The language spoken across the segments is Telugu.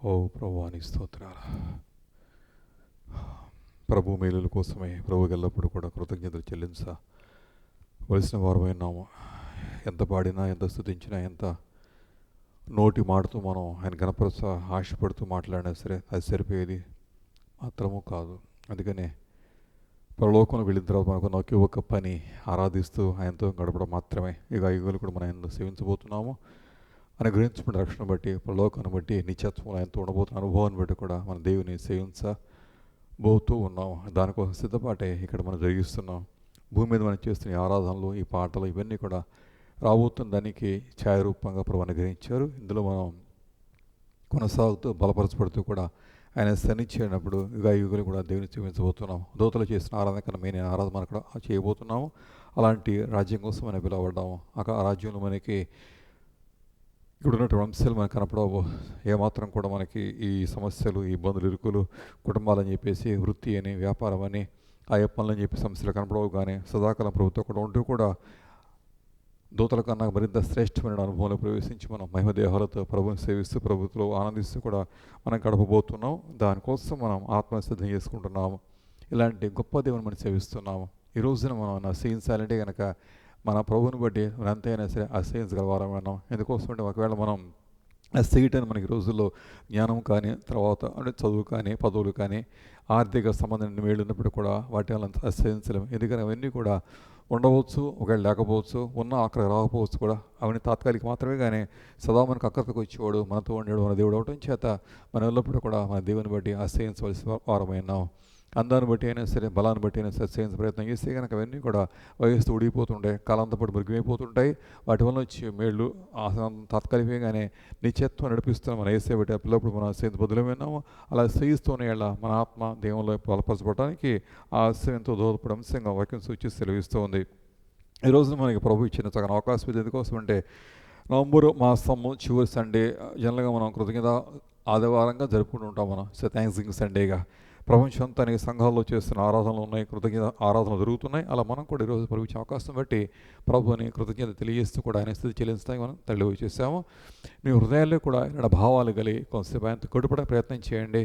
ఓ ప్రభువానికి స్తోత్రాలు. ప్రభు మేలుల కోసమే ప్రభుకి ఎల్లప్పుడూ కూడా కృతజ్ఞతలు చెల్లించవలసిన వారమైనాము. ఎంత పాడినా, ఎంత స్తుతించినా, ఎంత నోటి మాటతో మనం ఆయన కనపరుచ ఆశపడుతూ మాట్లాడినా సరే అది సరిపోయేది మాత్రము కాదు. అందుకనే పరలోకంలో వెళ్ళిన తర్వాత మనకు ఒకే ఒక పని, ఆరాధిస్తూ ఆయనతో గడపడం మాత్రమే. ఇక యుగాలు కూడా మనం ఆయన సేవించబోతున్నాము. అనుగ్రహించబడిన రక్షణ బట్టి, పరలోకాన్ని బట్టి, నిత్యత్వం ఆయనతో ఉండబోతున్న అనుభవాన్ని బట్టి కూడా మన దేవుని సేవించబోతూ ఉన్నాం. దానికోసం సిద్ధపాటే ఇక్కడ మనం జరిగిస్తున్నాం. భూమి మీద మనం చేస్తున్న ఈ ఆరాధనలు, ఈ పాటలు ఇవన్నీ కూడా రాబోతున్న దానికి ఛాయారూపంగా ప్రభు అనుగ్రహించారు. ఇందులో మనం కొనసాగుతూ బలపరచబడుతూ కూడా ఆయన సన్నిచేయనప్పుడు యుగాలు కూడా దేవుని సేవించబోతున్నాం. దూతలు చేసిన ఆరాధన కన్నా మెయిన్ ఆరాధన మనం కూడా చేయబోతున్నాము. అలాంటి రాజ్యం కోసం మనం పిలవడ్డాము. ఆ రాజ్యంలో మనకి ఇక్కడ ఉన్నటువంటి అంశాలు మనకు కనపడవు. ఏమాత్రం కూడా మనకి ఈ సమస్యలు, ఈ ఇబ్బందులు, ఇరుకులు, కుటుంబాలని చెప్పేసి, వృత్తి అని, వ్యాపారం అని, ఆ పనులని చెప్పి సమస్యలు కనపడవు. కానీ సదాకాలం ప్రభుత్వం కూడా ఉంటూ కూడా దూతల కన్నా మరింత శ్రేష్టమైన అనుభవంలో ప్రవేశించి మనం మహిమదేహాలతో ప్రభుని సేవిస్తూ, ప్రభుత్వంలో ఆనందిస్తూ కూడా మనం గడపబోతున్నాం. దానికోసం మనం ఆత్మసిద్ధం చేసుకుంటున్నాము. ఇలాంటి గొప్ప దేవుని మనం సేవిస్తున్నాము. ఈ రోజున మనం సేవించాలంటే కనుక మన ప్రభువుని బట్టి మనం ఎంతైనా సరే ఆశ్రయించగలవారం అన్నాం. ఎందుకోసం అంటే ఒకవేళ మనం చేయటానికి మనకి రోజుల్లో జ్ఞానం కానీ, తర్వాత అంటే చదువు కానీ, పదవులు కానీ, ఆర్థిక సంబంధం మేలు ఉన్నప్పుడు కూడా వాటి వల్ల ఆశ్రయించలేము. ఎందుకని అవన్నీ కూడా ఉండవచ్చు, ఒకవేళ లేకపోవచ్చు, ఉన్న అక్కడ రాకపోవచ్చు కూడా. అవన్నీ తాత్కాలిక మాత్రమే. కానీ సదా మనకు అక్కడికి వచ్చేవాడు, మనతో ఉండేవాడు మన దేవుడు అవటం చేత మనం ఎల్లప్పుడూ కూడా మన దేవుని బట్టి ఆశ్రయించవలసిన వారమైనాం. అందాన్ని బట్టి అయినా సరే, బలాన్ని బట్టి అయినా సరే చేయించే ప్రయత్నం చేస్తే కనుక అవన్నీ కూడా వయస్సు ఉడిగిపోతుంటాయి, కాలంతో పాటు మృగమైపోతుంటాయి. వాటి వల్ల వచ్చి మేళ్ళు తాత్కాలికంగానే నిత్యత్వం నడిపిస్తున్నాం. మన వేసే బట్టి పిల్లప్పుడు మనం సేంత బదులమైనాము. అలా చేయిస్తూనే మన ఆత్మ దేవుల్లో బలపరచబడటానికి ఆ ఆశ్రయంతో దోహదపడే అంశంగా వాక్యం సూచి సెలవిస్తూ ఉంది. ఈ రోజున మనకి ప్రభు ఇచ్చిన సగం అవకాశం ఇది. ఎందుకోసం అంటే నవంబర్ మాసము చివరి సండే జనరల్గా మనం కృతజ్ఞత ఆదివారంగా జరుపుకుంటూ ఉంటాం. మనం థ్యాంక్స్‌గివింగ్ సండేగా ప్రపంచం అంతా అనేక సంఘాల్లో చేస్తున్న ఆరాధనలు ఉన్నాయి, కృతజ్ఞత ఆరాధనలు జరుగుతున్నాయి. అలా మనం కూడా ఈరోజు ప్రభు ఇచ్చే అవకాశం బట్టి ప్రభుని కృతజ్ఞత తెలియజేస్తూ కూడా ఆయన స్థితి చెల్లించడానికి మనం తల్లి చేసాము. మీ హృదయాల్లో కూడా ఇలా భావాలు కలిగి కొంతసేపు ఆయనతో గడుపడే ప్రయత్నం చేయండి.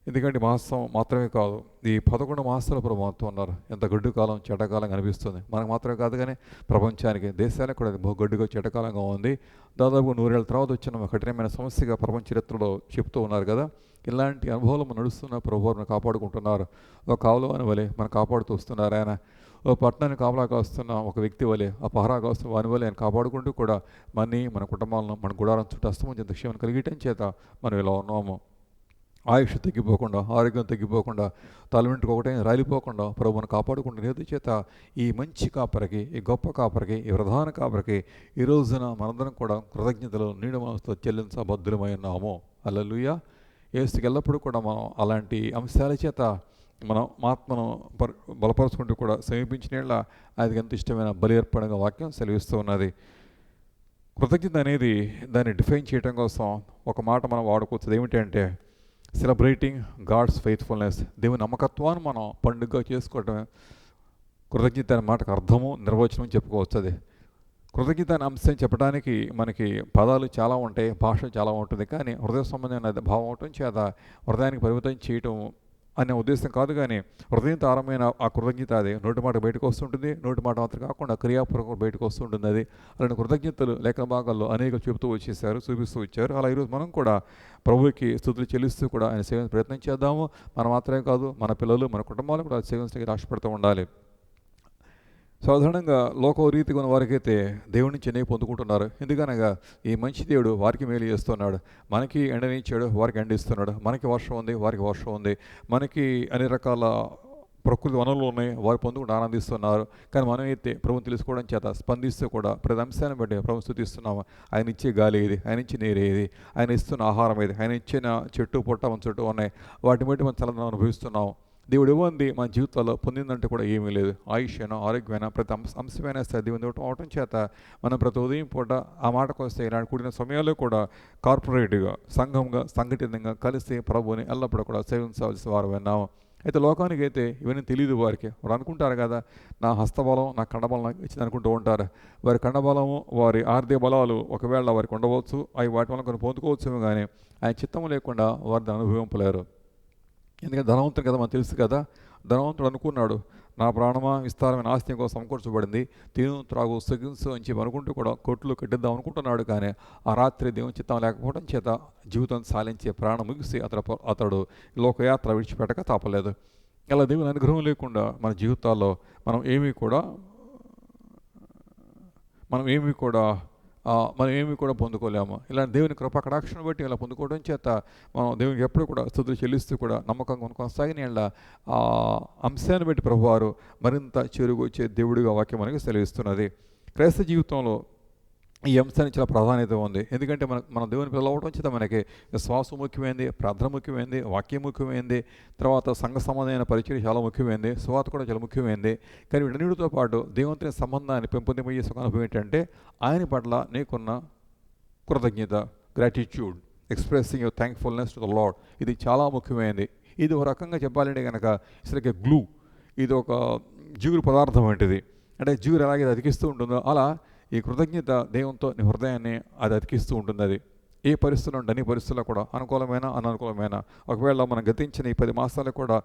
ఎందుకంటే మాసం మాత్రమే కాదు, ఈ 11 మాసాలు ప్రభు మనతో ఉన్నారు. ఎంత గడ్డు కాలం, చెడ్డకాలం అనిపిస్తుంది. మనకు మాత్రమే కాదు కానీ ప్రపంచానికి, దేశానికి కూడా గడ్డుగా చెడ్డకాలంగా ఉంది. దాదాపు 100 ఏళ్ళ తర్వాత వచ్చిన కఠినమైన సమస్యగా ప్రపంచ చరిత్రలో చెప్తూ ఉన్నారు కదా. ఇలాంటి అనుభవాలు మనం నడుస్తున్న ప్రభువును కాపాడుకుంటున్నారు. ఒక కావలవాని వలె మనం కాపాడుతూ వస్తున్నారు ఆయన. ఓ పట్టణాన్ని కాపలా కాస్తున్న ఒక వ్యక్తి వలె, ఆ పహరా కాస్తున్న వాని వలె ఆయన కాపాడుకుంటూ కూడా మన కుటుంబాలను, మన గుడారం చుట్టూ అస్తమంత క్షేమం కలిగటం చేత మనం ఇలా ఉన్నాము. ఆయుష్ తగ్గిపోకుండా, ఆరోగ్యం తగ్గిపోకుండా, తల వెంట్రుక ఒకటే రాలిపోకుండా ప్రభువును కాపాడుకుంటున్న చేత ఈ మంచి కాపరికి, ఈ గొప్ప కాపరికి, ఈ ప్రధాన కాపరికి ఈ రోజున మనందరం కూడా కృతజ్ఞతలు నీడు మనసుతో చెల్లించబద్ధులమై ఉన్నాము. హల్లెలూయా. యేసుకి ఎల్లప్పుడూ కూడా మనం అలాంటి అంశాల చేత మనం ఆత్మను బలపరుచుకుంటూ కూడా సమీపించిన అది ఎంత ఇష్టమైన బలి అర్పణగా వాక్యం సెలవిస్తూ ఉన్నది. కృతజ్ఞత అనేది దాన్ని డిఫైన్ చేయడం కోసం ఒక మాట మనం వాడుకోవచ్చు. ఏమిటంటే సెలబ్రేటింగ్ గాడ్స్ ఫెయిత్ఫుల్నెస్. దేవుని నమ్మకత్వాన్ని మనం పండుగగా చేసుకోవటమే కృతజ్ఞత అనే మాటకు అర్థము, నిర్వచనం చెప్పుకోవచ్చు. అది కృతజ్ఞత అనే అంశం చెప్పడానికి మనకి పదాలు చాలా ఉంటాయి, భాష చాలా ఉంటుంది. కానీ హృదయ సంబంధమైన భావం అవటం చేత హృదయానికి పరిమితం చేయటం అనే ఉద్దేశం కాదు. కానీ హృదయతారమైన ఆ కృతజ్ఞత అది నోటి మాట బయటకు వస్తుంటుంది. నోటి మాట మాత్రం కాకుండా క్రియాపూర్వకం బయటకు వస్తుంటుంది. అది అలాంటి కృతజ్ఞతలు లేఖన భాగాల్లో అనేకలు చెబుతూ వచ్చేసారు, చూపిస్తూ వచ్చారు. అలా ఈరోజు మనం కూడా ప్రభువుకి స్తుతులు చెల్లిస్తూ కూడా ఆయన సేవించే ప్రయత్నం చేద్దాము. మనం మాత్రమే కాదు, మన పిల్లలు, మన కుటుంబాలు కూడా సేవించడానికి ఆశపడుతూ ఉండాలి. సాధారణంగా లోక రీతిగా ఉన్న వారికైతే దేవుడి నుంచి అనేక పొందుకుంటున్నారు. ఎందుకనగా ఈ మంచి దేవుడు వారికి మేలు చేస్తున్నాడు. మనకి ఎండనిచ్చాడు, వారికి ఎండిస్తున్నాడు. మనకి వర్షం ఉంది, వారికి వర్షం ఉంది. మనకి అన్ని రకాల ప్రకృతి వనరులు ఉన్నాయి, వారు పొందుకుంటూ ఆనందిస్తున్నారు. కానీ మనమైతే ప్రభుని తెలుసుకోవడం చేత స్పందిస్తూ కూడా ప్రతి అంశాన్ని బట్టి ప్రభుని స్తుతిస్తున్నాము. ఆయన ఇచ్చే గాలి ఏది, ఆయన ఇచ్చే నీరు ఏది, ఆయన ఇస్తున్న ఆహారం ఏది, ఆయన ఇచ్చిన చెట్టు పుట్ట మన చుట్టూ ఉన్నాయి. వాటిని బట్టి మనం చల్లదనం అనుభవిస్తున్నాము. దేవుడు ఇవ్వండి మన జీవితాల్లో పొందిందంటే కూడా ఏమీ లేదు. ఆయుష్యైనా, ఆరోగ్యమైనా, ప్రతి అంశమైనా సరే దేవుని ఇవ్వటం అవటం చేత మనం ప్రతి ఉదయం పూట ఆ మాటకు వస్తే ఇలాంటి కూడిన సమయాల్లో కూడా కార్పొరేట్గా, సంఘంగా, సంఘటితంగా కలిసి ప్రభువుని ఎల్లప్పుడూ కూడా సేవించవలసిన వారు విన్నాము. అయితే లోకానికి అయితే ఇవన్నీ తెలియదు వారికి. వారు అనుకుంటారు కదా, నా హస్తబలం నా కండబలం నాకు ఇచ్చింది అనుకుంటూ ఉంటారు. వారి కండబలము వారి ఆర్థిక బలాలు ఒకవేళ వారికి ఉండవచ్చు, అవి వాటి వల్ల కొన్ని పొందుకోవచ్చేమో కానీ ఆయన చిత్తం లేకుండా వారు దాన్ని అనుభవింపలేరు. ఎందుకంటే ధనవంతుడు కదా, మనకు తెలుసు కదా. ధనవంతుడు అనుకున్నాడు, నా ప్రాణమా విస్తారమైన ఆస్తి కోసం సమకూర్చబడింది, తిను త్రాగు సుఖించు అని చెప్పి అనుకుంటూ కూడా కొట్లు కట్టిద్దాం అనుకుంటున్నాడు. కానీ ఆ రాత్రి దేవుని చిత్తం లేకపోవడం చేత జీవితం సాలించే ప్రాణం ముగిసి అతడు లోకయాత్ర విడిచిపెట్టక తప్పలేదు. ఇలా దేవుని అనుగ్రహం లేకుండా మన జీవితాల్లో మనం ఏమీ కూడా పొందుకోలేము. ఇలాంటి దేవుని కృపా కటాక్షను బట్టి ఇలా పొందుకోవడం చేత మనం దేవునికి ఎప్పుడు కూడా స్తుతులు చెల్లిస్తూ కూడా నమ్మకంగా కొనసాగిన యెడల ఆ అంశాన్ని బట్టి ప్రభువారు మరింత చేరువచ్చే దేవుడిగా వాక్యం మనకి సెలవిస్తున్నది. క్రైస్తవ జీవితంలో ఈ అంశానికి చాలా ప్రాధాన్యత ఉంది. ఎందుకంటే మన దేవుని పిలవడం చేత మనకి విశ్వాసం ముఖ్యమైనది, ప్రార్థన ముఖ్యమైనది, వాక్యం ముఖ్యమైనది, తర్వాత సంఘ సంబంధమైన పరిచయం చాలా ముఖ్యమైనది, సువార్త కూడా చాలా ముఖ్యమైనది. కానీ వీటన్నిటితో పాటు దేవునితో సంబంధాన్ని పెంపొందింపజే అనుభవం ఏంటంటే ఆయన పట్ల నీకున్న కృతజ్ఞత, gratitude, expressing your thankfulness to the lord. ఇది చాలా ముఖ్యమైనది. ఇది ఒక రకంగా చెప్పాలంటే కనుక ఇట్స్ గ్లూ. ఇది ఒక జిగురు పదార్థం వంటిది. అంటే జిగురు ఎలాగే అతికిస్తూ ఉంటుందో అలా ఈ కృతజ్ఞత దేవునితో నీ హృదయాన్ని అది అతికిస్తూ ఉంటుంది. అది ఏ పరిస్థితులు ఉంటే అన్ని పరిస్థితుల్లో కూడా అనుకూలమైన అననుకూలమైన, ఒకవేళ మనం గతించిన ఈ 10 మాసాలు కూడా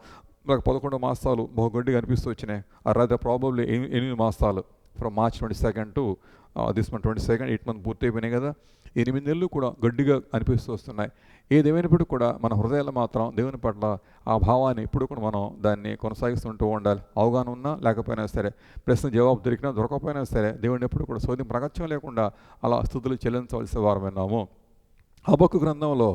మనకు 11 మాసాలు బహుగడ్డిగా అనిపిస్తూ వచ్చినాయి. రాదర్ ప్రాబబ్లీ 8 మాసాలు from March 22 to this month 22, 8 month పూర్తి అయిపోయినాయి కదా. 8 నెలలు కూడా గడ్డిగా అనిపిస్తూ వస్తున్నాయి. ఏదేమైనప్పుడు కూడా మన హృదయాలు మాత్రం దేవుని పట్ల ఆ భావాన్ని ఇప్పుడు కూడా మనం దాన్ని కొనసాగిస్తుంటూ ఉండాలి. అవగాహన ఉన్నా లేకపోయినా సరే, ప్రశ్న జవాబు దొరికినా దొరకకపోయినా సరే, దేవుడిని ఎప్పుడు కూడా శోధింపు ప్రగత్యం లేకుండా అలా స్తుతులు చెల్లించవలసిన వారమైనాము. హబక్కు గ్రంథంలో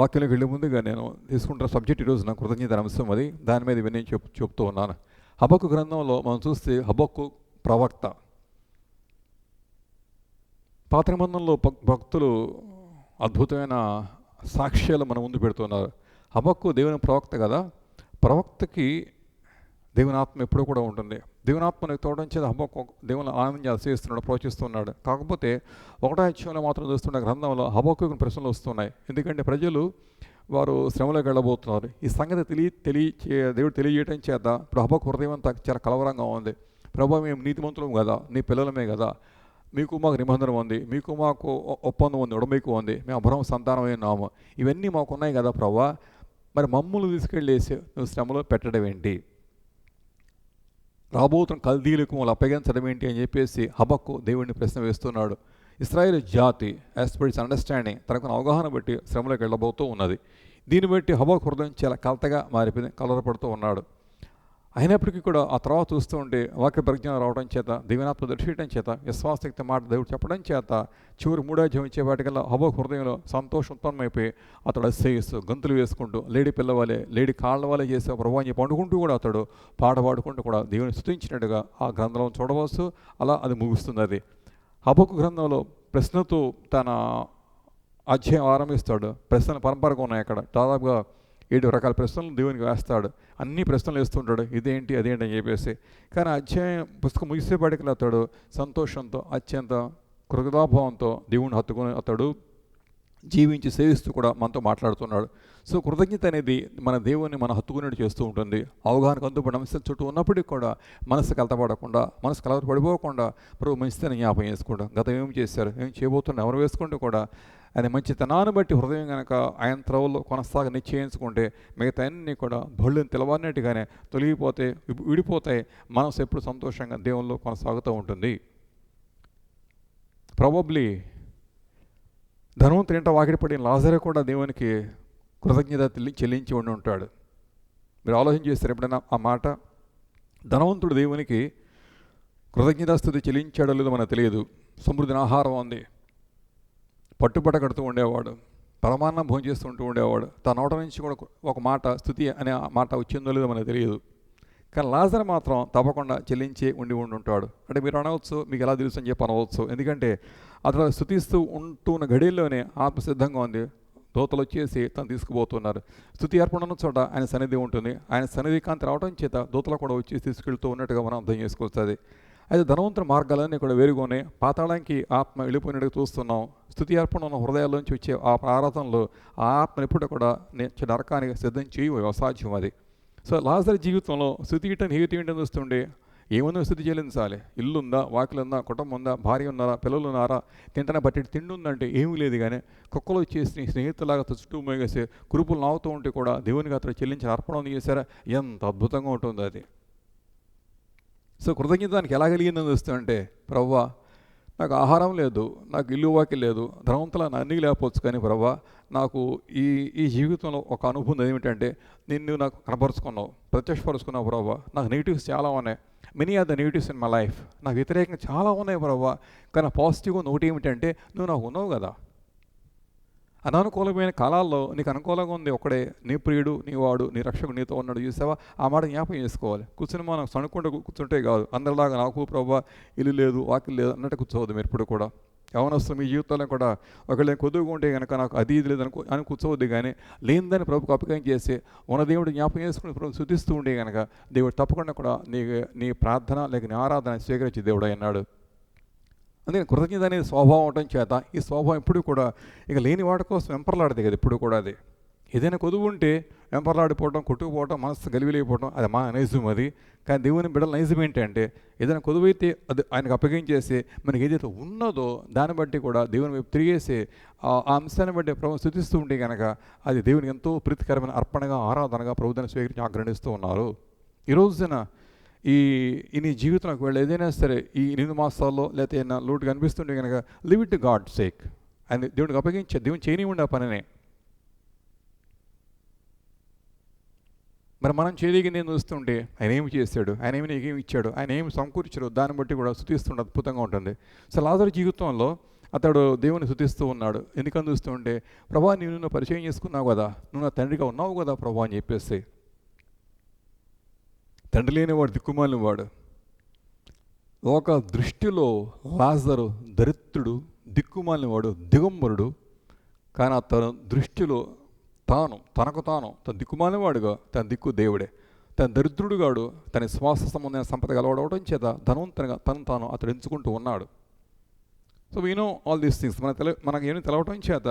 వాక్యంలోకి వెళ్ళే ముందుగా నేను తీసుకుంటున్న సబ్జెక్ట్ ఈరోజు నా కృతజ్ఞత అంశం. అది దాని మీద ఇవన్నీ చెప్తూ ఉన్నాను. హబక్కు గ్రంథంలో మనం చూస్తే హబక్కు ప్రవక్త. పాత నిబంధనలో భక్తులు అద్భుతమైన సాక్ష్యాలు మన ముందు పెడుతున్నారు. హబక్కు దేవుని ప్రవక్త కదా, ప్రవక్తకి దేవుని ఆత్మ ఎప్పుడూ కూడా ఉంటుంది. దేవుని ఆత్మను తోడడం చేత హబక్కు దేవుని ఆనందించి అతిశయిస్తున్నాడు, ప్రోత్సహిస్తున్నాడు. కాకపోతే 1వ అధ్యాయంలో మాత్రం చూస్తున్న గ్రంథంలో హబక్కు ప్రశ్నలు వస్తున్నాయి. ఎందుకంటే ప్రజలు వారు శ్రమలోకి వెళ్ళబోతున్నారు. ఈ సంగతి దేవుడు తెలియజేయడం చేత ఇప్పుడు హబక్కు హృదయం అంతా చాలా కలవరంగా ఉంది. ప్రభు, మేము నీతిమంతులం కదా, నీ పిల్లలమే కదా, మీకు మాకు నిబంధన ఉంది, మీకు మాకు ఒప్పందం ఉంది, ఉడమైకు ఉంది, మేము అబ్రహం సంతానమైనాము, ఇవన్నీ మాకు ఉన్నాయి కదా ప్రభా, మరి మమ్మల్ని తీసుకెళ్ళేసి నువ్వు శ్రమలో పెట్టడం ఏంటి, రాబోతున్న కల్దీలకు మమ్మల్ని అప్పగించడం ఏంటి అని చెప్పేసి హబక్కు దేవుడిని ప్రశ్న వేస్తున్నాడు. ఇశ్రాయేలు జాతి యాజ్ పర్ ఇట్స్ అండర్స్టాండింగ్ తనకున్న అవగాహన బట్టి శ్రమలోకి వెళ్ళబోతూ ఉన్నది. దీన్ని బట్టి హబక్కు హృదయం చాలా కలతగా మారిపోయింది, కలవరపడుతూ ఉన్నాడు. అయినప్పటికీ కూడా ఆ తర్వాత చూస్తూ ఉంటే వాక్య పరిజ్ఞానం రావడం చేత, దీవెనాత్మ దర్శించడం చేత, విశ్వాసశక్తి మాట దేవుడు చెప్పడం చేత చివరి 3వ అధ్యాయం ఇచ్చేవాటికల్లా హబక్కు హృదయంలో సంతోషం ఉత్పన్నమైపోయి అతడు అతిశయిస్తూ గంతులు వేసుకుంటూ లేడీ పిల్లవాలే లేడీ కాళ్ళ వాళ్ళే చేసే ప్రభు అని పండుకుంటూ కూడా అతడు పాట పాడుకుంటూ కూడా దేవుని స్తుతించినట్టుగా ఆ గ్రంథంలో చూడవచ్చు. అలా అది ముగుస్తుంది. అది హబక్కు గ్రంథంలో ప్రశ్నతో తన అధ్యాయం ఆరంభిస్తాడు. ప్రశ్నలు పరంపరగా ఉన్నాయి. అక్కడ దాదాపుగా 7 రకాల ప్రశ్నలు దేవునికి వేస్తాడు. అన్ని ప్రశ్నలు వేస్తుంటాడు, ఇదేంటి అదేంటి అని చెప్పేసి. కానీ అధ్యాయం పుస్తకం ముగిసేపాటికి అతడు సంతోషంతో అత్యంత కృతజ్ఞతాభావంతో దేవుని హత్తుకొని అతడు జీవించి సేవిస్తూ కూడా మనతో మాట్లాడుతున్నాడు. సో కృతజ్ఞత అనేది మన దేవుని మన హత్తుకునేట్టు చేస్తూ ఉంటుంది. అవగాహనకు అందుబడిన అంశాల చుట్టూ ఉన్నప్పటికీ కూడా మనసు కలతపడకుండా, మనసు కలవర పడిపోకుండా ప్రభు మంచితనం జ్ఞాపకం చేసుకుంటాం. గతం ఏం చేశారు, ఏం చేయబోతున్నా ఎవరు వేసుకుంటూ కూడా ఆయన మంచితనాన్ని బట్టి హృదయం కనుక ఆయన త్రవల్లో కొనసాగ నిశ్చయించుకుంటే మిగతా అన్నీ కూడా బళ్ళని తెలవన్నట్టుగానే తొలగిపోతే విడిపోతాయి. మనసు ఎప్పుడు సంతోషంగా దేవుల్లో కొనసాగుతూ ఉంటుంది. ప్రాబబ్లీ ధనవంతుడు ఇంట వాకిడి పడిన లాజరు కూడా దేవునికి కృతజ్ఞత చెల్లించి ఉండి ఉంటాడు. మీరు ఆలోచన చేస్తారు ఎప్పుడైనా ఆ మాట? ధనవంతుడు దేవునికి కృతజ్ఞతాస్తుతి చెల్లించాడో లేదో మనకు తెలియదు. సమృద్ధిని ఆహారం ఉంది, పట్టుబట్ట కడుతూ ఉండేవాడు, పరమాన్నం భోజనం చేస్తుంటూ ఉండేవాడు. తన నోట నుంచి కూడా ఒక మాట స్తుతి అనే మాట వచ్చిందో లేదో మనకు తెలియదు. కానీ లాజరు మాత్రం తప్పకుండా చెల్లించి ఉండి ఉంటాడు. అంటే మీరు అనవచ్చు, మీకు ఎలా తెలుసు అని చెప్పి అనవచ్చు. ఎందుకంటే అతను స్తుతిస్తూ ఉంటున్న గడియల్లోనే ఆత్మ సిద్ధంగా ఉంది. దూతలు వచ్చేసి తను తీసుకుపోతున్నారు. స్తుతి అర్పణ ఉన్న చోట ఆయన సన్నిధి ఉంటుంది. ఆయన సన్నిధి కాంతి రావడం చేత దూతలు కూడా వచ్చి తీసుకెళ్తూ ఉన్నట్టుగా మనం అర్థం చేసుకోవచ్చు. అయితే ధనవంతుల మార్గాలన్నీ కూడా వేరుగానే పాతాళానికి ఆత్మ వెళ్ళిపోయినట్టుగా చూస్తున్నాం. స్తుతి అర్పణ ఉన్న హృదయాల్లోంచి వచ్చే ఆ ప్రార్థనలో ఆ ఆత్మను ఎప్పుడు కూడా నరకానికి సిద్ధం చేయవు, అసాధ్యం. అది సో లాజరు జీవితంలో స్తుతి ఏంటని హేతు ఏంటని చూస్తుండే ఏమన్నా స్థితి చెల్లించాలి. ఇల్లు ఉందా, వాకిలు ఉందా, కుటుంబం ఉందా, భార్య ఉన్నారా, పిల్లలు ఉన్నారా, తింటనే పట్టేటి తిండి ఉందంటే ఏమీ లేదు. కానీ కుక్కలు వచ్చేసి స్నేహితులాగా చుట్టూ మోగేసి కురుపులు నావుతూ ఉంటే కూడా దేవునికి అతను చెల్లించిన అర్పణ చేశారా, ఎంత అద్భుతంగా ఉంటుంది అది. సో కృతజ్ఞత దానికి ఎలా కలిగిందని చూస్తుంటే, ప్రభువా నాకు ఆహారం లేదు, నాకు ఇల్లు వాకి లేదు, ధనవంతుల అన్నీ లేకపోవచ్చు, కానీ ప్రభువా నాకు ఈ ఈ జీవితంలో ఒక అనుభవం ఏమిటంటే నిన్ను నాకు కనపరుచుకున్నావు, ప్రత్యక్షపరుచుకున్నావు ప్రభువా. నాకు నెగిటివ్స్ చాలా ఉన్నాయి, many are the negatives in my life. నాకు వ్యతిరేకంగా చాలా ఉన్నాయి ప్రభువా, కానీ పాజిటివ్గా ఒకటి ఏమిటంటే నువ్వు నాకు ఉన్నావు కదా. అనానుకూలమైన కాలాల్లో నీకు అనుకూలంగా ఉంది ఒకడే, నీ ప్రియుడు, నీ వాడు, నీ రక్షకుడు నీతో ఉన్నాడు. చూసావా, ఆ మాట జ్ఞాపకం చేసుకోవాలి. కూర్చుని మనం సణుకుంటూ కూర్చుంటే కాదు, అందరిలాగా నాకు ప్రభువా ఇల్లు లేదు, వాకిలు లేదు అన్నట్టు కూర్చోవద్దు మీరు ఎప్పుడు కూడా. యవనస్తులు మీ జీవితంలో కూడా ఒకళ్ళు కొద్దుగా ఉంటే కనుక నాకు అది ఇది లేదు అని కూర్చోవద్దు. కానీ లేనిదని ప్రభుకు అపకారం చేసి ఉన్న దేవుడు జ్ఞాపకం చేసుకుని ప్రభు శుద్ధిస్తూ ఉంటే కనుక దేవుడు తప్పకుండా కూడా నీ ప్రార్థన లేక నీ ఆరాధన స్వీకరించి దేవుడు అన్నాడు. అందుకని కృతజ్ఞత అనేది స్వభావం అవడం చేత ఈ స్వభావం ఎప్పుడు కూడా ఇక లేని వాటి కోసం వెంపర్లాడదు కదా. ఎప్పుడు కూడా అది ఏదైనా కొదువు ఉంటే వెంపర్లాడిపోవడం, కొట్టుకుపోవడం, మనసు గలివిలేకపోవడం అది మా నైజం అది. కానీ దేవుని బిడ్డల నైజం ఏంటంటే ఏదైనా కొదువైతే అది ఆయనకు అప్పగించేసి మనకి ఏదైతే ఉన్నదో దాన్ని బట్టి కూడా దేవుని వైపు తిరిగేసి ఆ అంశాన్ని బట్టి ప్రభు స్తుతిస్తూ ఉంటే కనుక అది దేవునికి ఎంతో ప్రీతికరమైన అర్పణగా, ఆరాధనగా ప్రభుత్వాన్ని స్వీకరించి ఆగ్రహిస్తూ ఉన్నారు. ఈ రోజున నీ జీవితం ఒకవేళ ఏదైనా సరే ఈ 8 మాసాల్లో లేకపోతే ఏదైనా లోటు కనిపిస్తుంటే కనుక live it to God sake అని దేవుడికి అప్పగించే, దేవుని చేయనివ్వండి ఆ పనినే. మరి మనం చేయగలిగింది ఏం చూస్తుంటే ఆయన ఏమి చేశాడు, ఆయన ఏమి నీకేమి ఇచ్చాడు, ఆయన ఏమి సమకూర్చాడు, దాన్ని బట్టి కూడా స్తుతిస్తుండే అద్భుతంగా ఉంటుంది. సో లాజరు జీవితంలో అతడు దేవుని స్తుతిస్తూ ఉన్నాడు. ఎందుకని చూస్తూ ఉంటే ప్రభా నువ్వు పరిచయం చేసుకున్నావు కదా, నువ్వు నా తండ్రిగా ఉన్నావు కదా ప్రభా అని చెప్పేసి. తండ్రి లేనివాడు దిక్కుమాలిన వాడు. ఒక దృష్టిలో లాజరు దరిద్రుడు, దిక్కుమాలిన వాడు, దిగంబరుడు. కానీ తన దృష్టిలో తనకు తాను తన దిక్కుమాలినవాడుగా, తన దిక్కు దేవుడే. తన దరిద్రుడుగాడు తన శ్వాస సంబంధమైన సంపద కలవడవడం చేత ధనవంతునిగా తను తాను అతడు ఎంచుకుంటూ ఉన్నాడు. So we know all these things. మనకు ఏమి తెలవటం చేత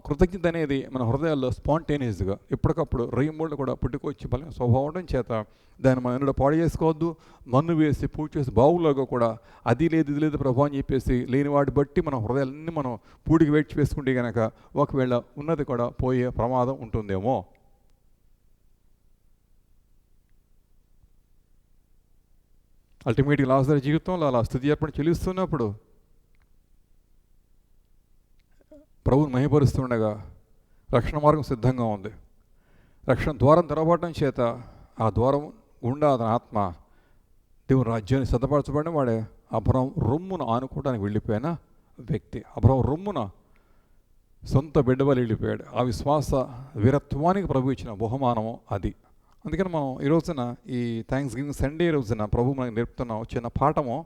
కృతజ్ఞత అనేది మన హృదయాల్లో స్పాంటేనియస్గా ఎప్పటికప్పుడు రెయిన్బోల్డ్ కూడా పుట్టుకొచ్చి బలం స్వభావం చేత దాన్ని మనం ఎన్నడూ పాడు చేసుకోవద్దు. మన్ను వేసి పూజ చేసి బావులాగా కూడా అది లేదు ఇది లేదు ప్రభావం అని చెప్పేసి లేని వాటి బట్టి మన హృదయాలన్నీ మనం పూడికి వేడ్చి వేసుకుంటే కనుక ఒకవేళ ఉన్నది కూడా పోయే ప్రమాదం ఉంటుందేమో. అల్టిమేట్గా లాజరు జీవితంలో అలా స్థితి ఏర్పడి చెల్లిస్తున్నప్పుడు ప్రభువుని మహిమపరుస్తుండగా రక్షణ మార్గం సిద్ధంగా ఉంది. రక్షణ ద్వారం తెరవబడటం చేత ఆ ద్వారం గుండా అతని ఆత్మ దేవుని రాజ్యాన్ని సిద్ధపరచబడిన వాడే అబ్రహాం రొమ్మున ఆనుకోవడానికి వెళ్ళిపోయిన వ్యక్తి. అబ్రహాం రొమ్మున సొంత బిడ్డవలు వెళ్ళిపోయాడు. ఆ విశ్వాస వీరత్వానికి ప్రభు ఇచ్చిన బహుమానము అది. అందుకని మనం ఈ రోజున ఈ థ్యాంక్స్ గివింగ్ సండే రోజున ప్రభు మనకు నేర్పుతున్న చిన్న పాఠము,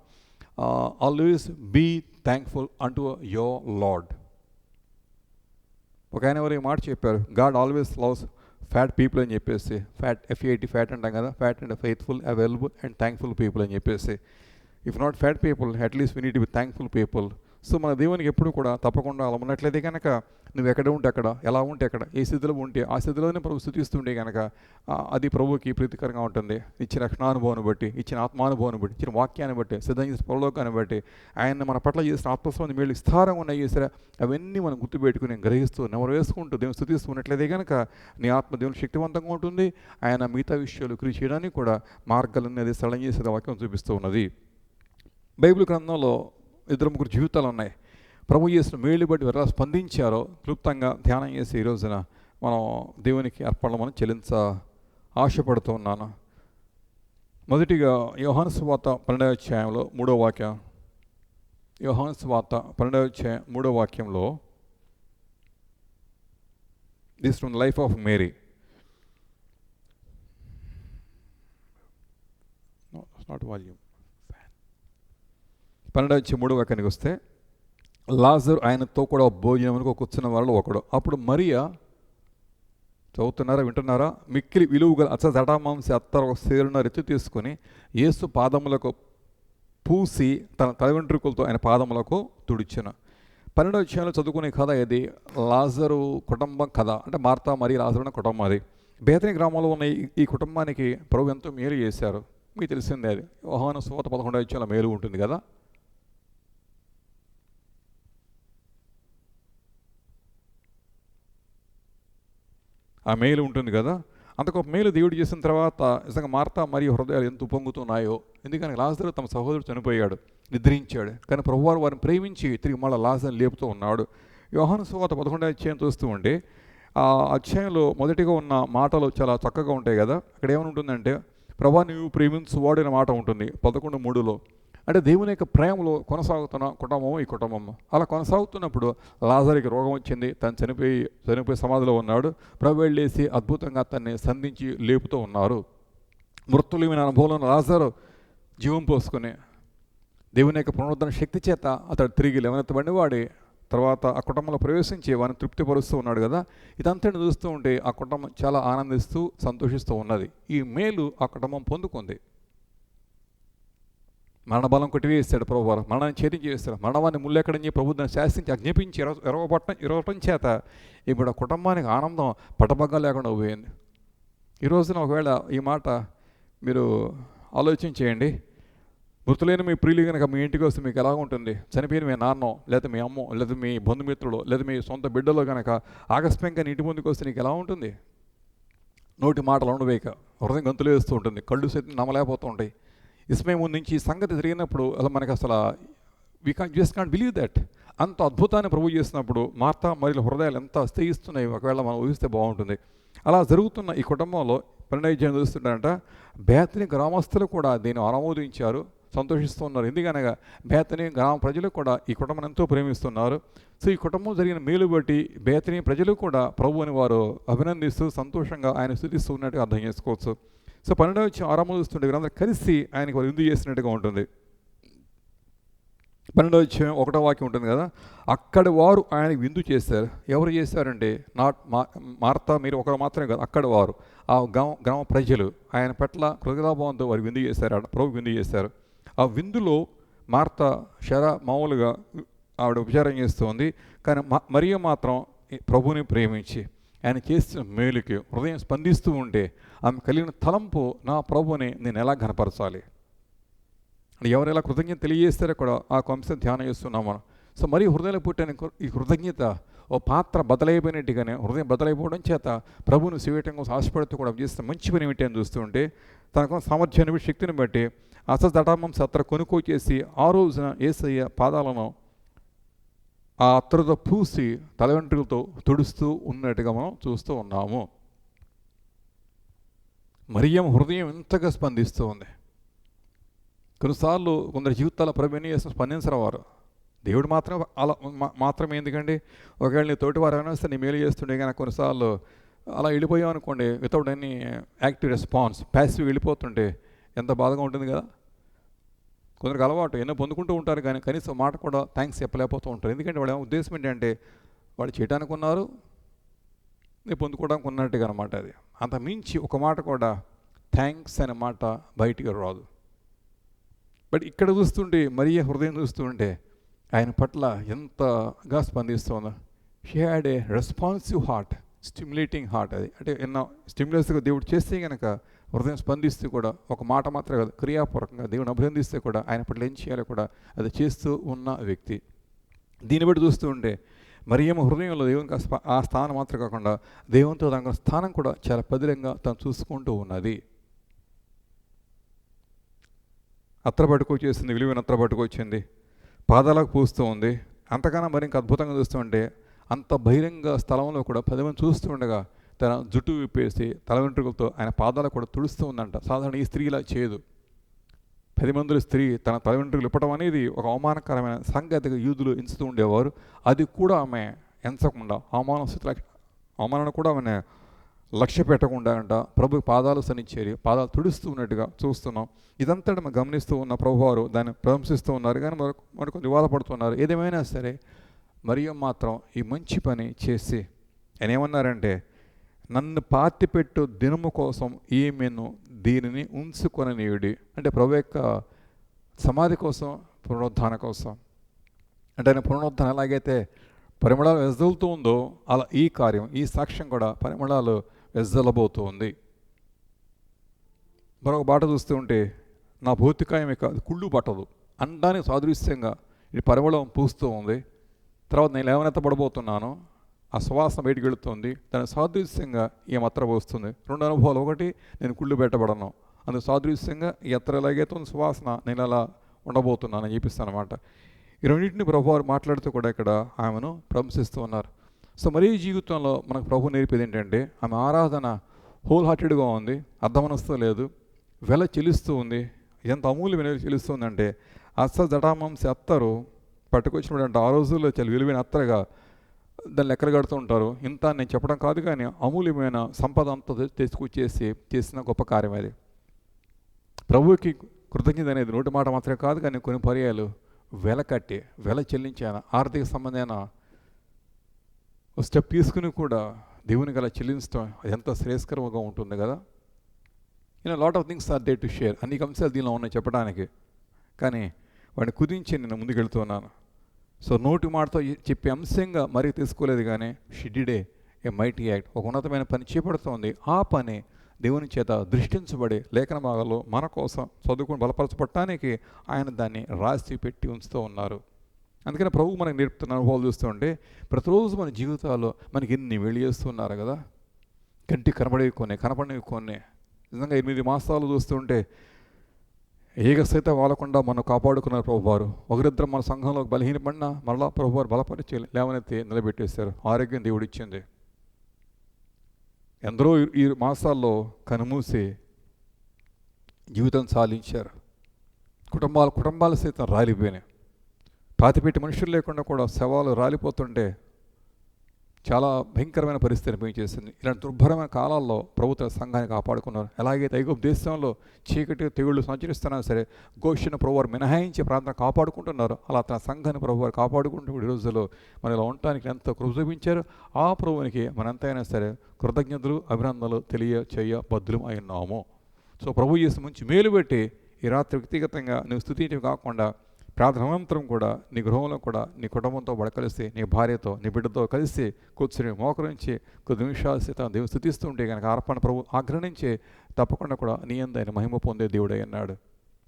always be thankful unto your lord. ఒక ఆయన ఎవరు ఈ మాట చెప్పారు, God always loves fat people అని చెప్పేసి. FAT ఫ్యాట్ అంటాం కదా, fat and faithful, available and thankful people అని చెప్పేసి. If not fat people at least we need to be thankful people. So మన దేవునికి ఎప్పుడు కూడా తప్పకుండా అలా ఉన్నట్లయితే కనుక నువ్వు ఎక్కడ ఉంటే అక్కడ, ఎలా ఉంటే అక్కడ, ఏ స్థితిలో ఉంటే ఆ స్థితిలోనే ప్రభు స్తుతిస్తుంటే కనుక అది ప్రభువుకి ప్రీతికరంగా ఉంటుంది. ఇచ్చిన రక్షణానుభవాన్ని బట్టి, ఇచ్చిన ఆత్మానుభవాన్ని బట్టి, ఇచ్చిన వాక్యాన్ని బట్టి, సిద్ధం చేసిన పరలోకాన్ని బట్టి, ఆయన మన పట్ల చేసిన ఆత్మస్వామి మేలు విస్తారంగా ఉన్నాయి చేసిన అవన్నీ మనం గుర్తుపెట్టుకుని గ్రహిస్తూ నెమరు వేసుకుంటూ దేవుని స్తుతిస్తూ ఉన్నట్లయితే కనుక నీ ఆత్మ దేవుని శక్తివంతంగా ఉంటుంది. ఆయన మిగతా విషయాలు క్రియ చేయడానికి కూడా మార్గాలన్నీ అది సరళం చేసే వాక్యం చూపిస్తూ ఉన్నది. బైబిల్ గ్రంథంలో 2-3 జీవితాలు ఉన్నాయి. ప్రభు చేసిన మేలు బట్టి ఎలా స్పందించారో క్లుప్తంగా ధ్యానం చేసి ఈ రోజున మనం దేవునికి అర్పణలు మనం ఆశపడుతూ ఉన్నాను. మొదటిగా యోహాను సువార్త 12వ అధ్యాయంలో 3వ వాక్యం. యోహాను సువార్త 12వ అధ్యాయం 3వ వాక్యంలో, this from the life of Mary. Not volume. 12వ అధ్యాయం 3వ వాక్యానికి వస్తే, లాజరు ఆయనతో కూడా భోజనమునకు కూర్చున్న వాళ్ళు ఒకడు. అప్పుడు మరియా, చదువుతున్నారా వింటున్నారా, మిక్కిలి విలువగల జటామాంసి అత్తరు ఒక సేరున రెచ్చు తీసుకొని యేసు పాదములకు పూసి తన తల వెంట్రుకలతో ఆయన పాదములకు తుడిచెను. 12వ అధ్యాయంలో చదువుకునే కథ ఇది. లాజరు కుటుంబం కథ. అంటే మార్తా మరి లాజరు కుటుంబం అది. బేతనీ గ్రామంలో ఉన్న ఈ కుటుంబానికి ప్రభు ఎంతో మేలు చేశారు. మీకు తెలిసిందే, అది యోహాను సువార్త 11వ అధ్యాయంలో మేలు ఉంటుంది కదా. ఆ మేలు ఉంటుంది కదా. అంతకు మేలు దేవుడు చేసిన తర్వాత నిజంగా మార్తా మరియు హృదయాలు ఎంత ఉప్పొంగుతున్నాయో. ఎందుకని లాజరు తమ సహోదరుడు చనిపోయాడు, నిద్రించాడు, కానీ ప్రభువారు వారిని ప్రేమించి తిరిగి మళ్ళీ లాజరుని లేపుతూ ఉన్నాడు. యోహాను సువార్త 11వ అధ్యాయం చూస్తూ ఉంటే ఆ అధ్యాయంలో మొదటిగా ఉన్న మాటలు చాలా చక్కగా ఉంటాయి కదా. అక్కడ ఏమని ఉంటుందంటే, ప్రభా నీవు ప్రేమించువాడు అనే మాట ఉంటుంది 11:3లో. అంటే దేవుని యొక్క ప్రేమలో కొనసాగుతున్న కుటుంబము ఈ కుటుంబము. అలా కొనసాగుతున్నప్పుడు లాజరుకి రోగం వచ్చింది, తను చనిపోయి సమాధిలో ఉన్నాడు. ప్రభు వెళ్ళేసి అద్భుతంగా అతన్ని సంధించి లేపుతూ ఉన్నారు. మృతులమైన అనుభవంలో లాజరు జీవం పోసుకుని దేవుని యొక్క పునరుద్ధరణ శక్తి చేత అతడు తిరిగి లేవనెత్తబడిన వాడి తర్వాత ఆ కుటుంబంలో ప్రవేశించి వారిని తృప్తిపరుస్తూ ఉన్నాడు కదా. ఇదంతా చూస్తూ ఉంటే ఆ కుటుంబం చాలా ఆనందిస్తూ సంతోషిస్తూ ఉన్నది. ఈ మేలు ఆ కుటుంబం పొందుకుంది. మరణబలం కొట్టివేస్తాడు ప్రభువారు, మరణాన్ని ఛేదించి వేస్తాడు. మరణవాన్ని ముళ్ళెక్కడని ప్రభుత్వాన్ని శాసించి ఆజ్ఞాపించి ఇరవటం చేత ఇప్పుడు ఆ కుటుంబానికి ఆనందం పట్టబగ్గం లేకుండా పోయింది. ఈ రోజున ఒకవేళ ఈ మాట మీరు ఆలోచించేయండి. మృతులైన మీ ప్రియులు కనుక మీ ఇంటికి వస్తే మీకు ఎలా ఉంటుంది? చనిపోయిన మీ నాన్నో, లేదా మీ అమ్మో, లేదా మీ బంధుమిత్రులు, లేదా మీ సొంత బిడ్డలో కనుక ఆకస్మికంగా ఇంటి ముందుకు వస్తే నీకు ఎలా ఉంటుంది? నోటి మాటలు ఉండవేక హృదయం గంతులు వేస్తూ ఉంటుంది, కళ్ళు సైతం నమ్మలేకపోతూ ఉంటాయి. ఇస్మై ముందు నుంచి ఈ సంగతి జరిగినప్పుడు అలా మనకు అసలు జస్ట్ కాంట్ బిలీవ్ దట్. అంత అద్భుతాన్ని ప్రభు చేసినప్పుడు మార్తా మరియు హృదయాలు ఎంత స్థిస్తున్నాయి, ఒకవేళ మనం ఊహిస్తే బాగుంటుంది. అలా జరుగుతున్న ఈ కుటుంబంలో 12వ అధ్యాయం చూస్తుంటారంట, బేతనీ గ్రామస్తులు కూడా దీన్ని ఆమోదించారు, సంతోషిస్తూ ఉన్నారు. ఎందుకనగా బేతనీ గ్రామ ప్రజలు కూడా ఈ కుటుంబం ఎంతో ప్రేమిస్తున్నారు. సో ఈ కుటుంబం జరిగిన మేలు బట్టి బేతనీ ప్రజలు కూడా ప్రభువుని వారు అభినందిస్తూ సంతోషంగా ఆయన స్తుతిస్తూ ఉన్నట్టుగా అర్థం చేసుకోవచ్చు. సో 12వ అధ్యాయం ఆమోదిస్తుంటే వీరందరూ కలిసి ఆయనకు వారు విందు చేసినట్టుగా ఉంటుంది. 12వ అధ్యాయం 1వ వాక్యం ఉంటుంది కదా, అక్కడ వారు ఆయనకు విందు చేశారు. ఎవరు చేశారంటే మార్తా మీరు ఒకరు మాత్రమే కాదు, అక్కడ వారు ఆ గ్రామ ప్రజలు ఆయన పట్ల కృతజ్ఞతాభావంతో వారు విందు చేశారు, ప్రభు విందు చేశారు. ఆ విందులో మార్తా మామూలుగా ఆవిడ ఉపచారం చేస్తుంది, కానీ మరియ మాత్రం ప్రభుని ప్రేమించి ఆయన చేసిన మేలుకి హృదయం స్పందిస్తూ ఉంటే ఆమె కలిగిన తలంపు, నా ప్రభుని నేను ఎలా ఘనపరచాలి అని ఎవరు ఎలా కృతజ్ఞత తెలియజేస్తారో కూడా ఆ అంశం ధ్యానం చేస్తున్నాం మనం. సో మరి హృదయంలో పుట్టిన ఈ కృతజ్ఞత ఓ పాత్ర బదలైపోయినట్టుగానే హృదయం బదలైపోవడం చేత ప్రభువును సేవటం కోసం ఆశపడుతూ కూడా చేస్తే మంచి పని ఏమిటి అని చూస్తూ ఉంటే తనకున్న సామర్థ్యాన్ని శక్తిని బట్టి అసదటామం సత్ర కొనుక్కో చేసి ఆ రోజున యేసయ్య పాదాలను ఆ అత్తరుతో పూసి తల వెంట్రుకలతో తుడుస్తూ ఉన్నట్టుగా మనం చూస్తూ ఉన్నాము. మరియం హృదయం ఎంతగా స్పందిస్తూ ఉంది. కొన్నిసార్లు కొందరి జీవితాల ప్రభుని స్పందించరు వారు. దేవుడు మాత్రమే ఎందుకండి, ఒకవేళ నీ తోటి వారు ఏమైనా నీ మేలు చేస్తుండే కానీ కొన్నిసార్లు అలా వెళ్ళిపోయాం అనుకోండి, without any active response, passive వెళ్ళిపోతుంటే ఎంత బాధగా ఉంటుంది కదా. కొందరికి అలవాటు ఎన్నో పొందుకుంటూ ఉంటారు కానీ కనీసం మాట కూడా థ్యాంక్స్ చెప్పలేకపోతూ ఉంటారు. ఎందుకంటే వాళ్ళ ఉద్దేశం ఏంటంటే వాళ్ళు చేయడానికి ఉన్నారు, నేను పొందుకోవడానికి ఉన్నట్టుగా అనమాట. అది అంత మించి ఒక మాట కూడా థ్యాంక్స్ అనే మాట బయటికి రాదు. బట్ ఇక్కడ చూస్తుంటే మరియ హృదయం చూస్తుంటే ఆయన పట్ల ఎంతగా స్పందిస్తుందో. She had a responsive heart, stimulating heart. అది అంటే ఎన్నో స్టిమ్యులస్గా దేవుడు చేస్తే కనుక హృదయం స్పందిస్తూ కూడా ఒక మాట మాత్రమే కాదు, క్రియాపూర్వకంగా దేవుని అభినందిస్తే కూడా ఆయన పట్ల ఏం చేయాలో కూడా అది చేస్తూ ఉన్న వ్యక్తి. దీన్ని బట్టి చూస్తూ ఉంటే మరియమ్మ హృదయంలో దేవునికి ఆ స్థానం మాత్రం కాకుండా దేవునితో దాని స్థానం కూడా చాలా పదిలంగా తను చూసుకుంటూ ఉన్నది. అత్తర పట్టుకొచ్చేసింది, విలువైన అత్తర పట్టుకొచ్చింది, పాదాలకు పూస్తూ ఉంది. అంతకన్నా మరి ఇంకా అద్భుతంగా చూస్తూ ఉంటే అంత బహిరంగ స్థలంలో కూడా 10 మంది చూస్తూ ఉండగా తన జుట్టు విప్పేసి తల వెంట్రుకలతో ఆయన పాదాలకు కూడా తుడుస్తూ ఉందంట. సాధారణ ఈ స్త్రీ ఇలా చేయదు. 10 మందిల స్త్రీ తన తల వెంట్రుకలు ఇప్పడం అనేది ఒక అవమానకరమైన సంగతిగా యూదులు ఎంచుతూ ఉండేవారు. అది కూడా ఆమె ఎంచకుండా అవమానాన్ని కూడా ఆమె లక్ష్య పెట్టకుండా అంట ప్రభు పాదాలు సన్నిచేరి పాదాలు తుడుస్తూ ఉన్నట్టుగా చూస్తున్నాం. ఇదంతా మనం గమనిస్తూ ఉన్న ప్రభువారు దాన్ని ప్రశంసిస్తూ ఉన్నారు, కానీ మరొక వివాదపడుతున్నారు. ఏదేమైనా సరే మరియం మాత్రం ఈ మంచి పని చేసి ఆయన ఏమన్నారంటే, నన్ను పాతిపెట్టు దినము కోసం ఈమెను దీనిని ఉంచుకొననీయుడి. అంటే ప్రభు యొక్క సమాధి కోసం, పునరుద్ధాన కోసం. అంటే ఆయన పునరుద్ధానం ఎలాగైతే పరిమళాలు వెదజల్లుతూ ఉందో అలా ఈ కార్యం, ఈ సాక్ష్యం కూడా పరిమళాలు వెజ్జలబోతోంది. మరొక బాట చూస్తూ ఉంటే నా భౌతికాయమే కాదు కుళ్ళు పట్టదు అనడానికి సాదృశ్యంగా ఇది పరిమళం పూస్తూ ఉంది. తర్వాత నేను లేవనెత్తబడబోతున్నాను, ఆ సువాసన బయటికి వెళుతుంది, దాని సాదృశ్యంగా ఈ అత్ర పోస్తుంది. రెండు అనుభవాలు, ఒకటి నేను కుళ్ళు పెట్టబడను, అందుకు సాదృశ్యంగా ఈ అత్ర ఎలాగైతే సువాసన నేను అలా ఉండబోతున్నానని చెప్పిస్తాను అనమాట. ఈ రెండింటిని ప్రభువారు మాట్లాడుతూ కూడా ఇక్కడ ఆమెను ప్రశంసిస్తూ ఉన్నారు. సో మరీ జీవితంలో మనకు ప్రభు నేర్పేది ఏంటంటే ఆమె ఆరాధన హోల్ హార్టెడ్గా ఉంది, అర్ధమనస్తో లేదు, వెల చెల్లిస్తూ ఉంది. ఎంత అమూల్యమైన చెల్లిస్తుందంటే జటామాంసి అత్తరు పట్టుకొచ్చినప్పుడు అంటే ఆ రోజుల్లో చాలా విలువైన అత్తరుగా దాన్ని ఎక్కడ కడుతూ ఉంటారు. ఇంత నేను చెప్పడం కాదు కానీ అమూల్యమైన సంపద అంతా తీసుకొచ్చేసి చేసిన గొప్ప కార్యం అది. ప్రభువుకి కృతజ్ఞత అనేది నోటి మాట మాత్రమే కాదు కానీ కొన్ని పర్యాలు వెల కట్టి వెల చెల్లించాను ఆర్థిక సంబంధమైన స్టెప్ తీసుకుని కూడా దేవునికి అలా చెల్లించడం ఎంత శ్రేయస్కరంగా ఉంటుంది కదా. Lot of things are there to share, అన్ని అంశాలు దీనిలో ఉన్నాయి చెప్పడానికి, కానీ వాడిని కుదించి నేను ముందుకెళ్తున్నాను. సో నోటి మాటతో చెప్పే అంశంగా మరీ తీసుకోలేదు కానీ she did a mighty act, ఒక ఉన్నతమైన పని చేపడుతోంది. ఆ పని దేవుని చేత దృష్టించబడి లేఖన భాగాల్లో మన కోసం చదువుకుని బలపరచబడటానికి ఆయన దాన్ని రాసి పెట్టి ఉంచుతూ ఉన్నారు. అందుకని ప్రభు మనకు నేర్పుతున్న అనుభవాలు చూస్తుంటే ప్రతిరోజు మన జీవితాల్లో మనకి ఎన్ని చేస్తున్నారు కదా. కంటికి కనబడేవి కొన్ని, కనపడినవి కొన్ని. నిజంగా 8 మాసాలు చూస్తుంటే ఏక సైతం వాలకుండా మనం కాపాడుకున్నారు ప్రభువారు. ఒకరిద్దరు మన సంఘంలో బలహీనపడినా మరలా ప్రభువారు బలపరిచి లేవనెత్తి నిలబెట్టేశారు. ఆరోగ్యం దేవుడిచ్చింది. ఎందరో ఈ మాసాల్లో కనుమూసి జీవితం సాధించారు. కుటుంబాలు సైతం రాలిపోయినాయి. పాతిపెట్టి మనుషులు లేకుండా కూడా శవాలు రాలిపోతుంటే చాలా భయంకరమైన పరిస్థితి అనిపించేసింది. ఇలాంటి దుర్భరమైన కాలాల్లో ప్రభుత్వ సంఘాన్ని కాపాడుకున్నారు. ఎలాగైతే ఐగుప్తు దేశంలో చీకటి తెగుళ్ళు సంచరిస్తున్నా సరే గోషిన ప్రభువారు మినహాయించి ప్రాంతం కాపాడుకుంటున్నారు. అలా తన సంఘాన్ని ప్రభువారు కాపాడుకుంటూ ఈ రోజుల్లో మన ఇలా ఉండటానికి ఎంతో కృప చూపించారు. ఆ ప్రభువునికి మనంతైనా సరే కృతజ్ఞతలు అభినందనలు చేయ బద్దులం అయినాము. సో ప్రభు చేసి మంచి మేలు పెట్టి ఈ రాత్రి వ్యక్తిగతంగా నువ్వు స్తుతించడం కాకుండా ప్రార్థనానంతరం కూడా నీ గృహంలో కూడా నీ కుటుంబంతో కలిసి నీ భార్యతో నీ బిడ్డతో కలిసి కూర్చుని మోకరించి కొద్ది నిమిషాలు సైతం దేవుని స్తుతిస్తుంటే కనుక అర్పణ ప్రభు ఆగ్రహించి తప్పకుండా కూడా నీ యందు ఆయన మహిమ పొందే దేవుడై అన్నాడు.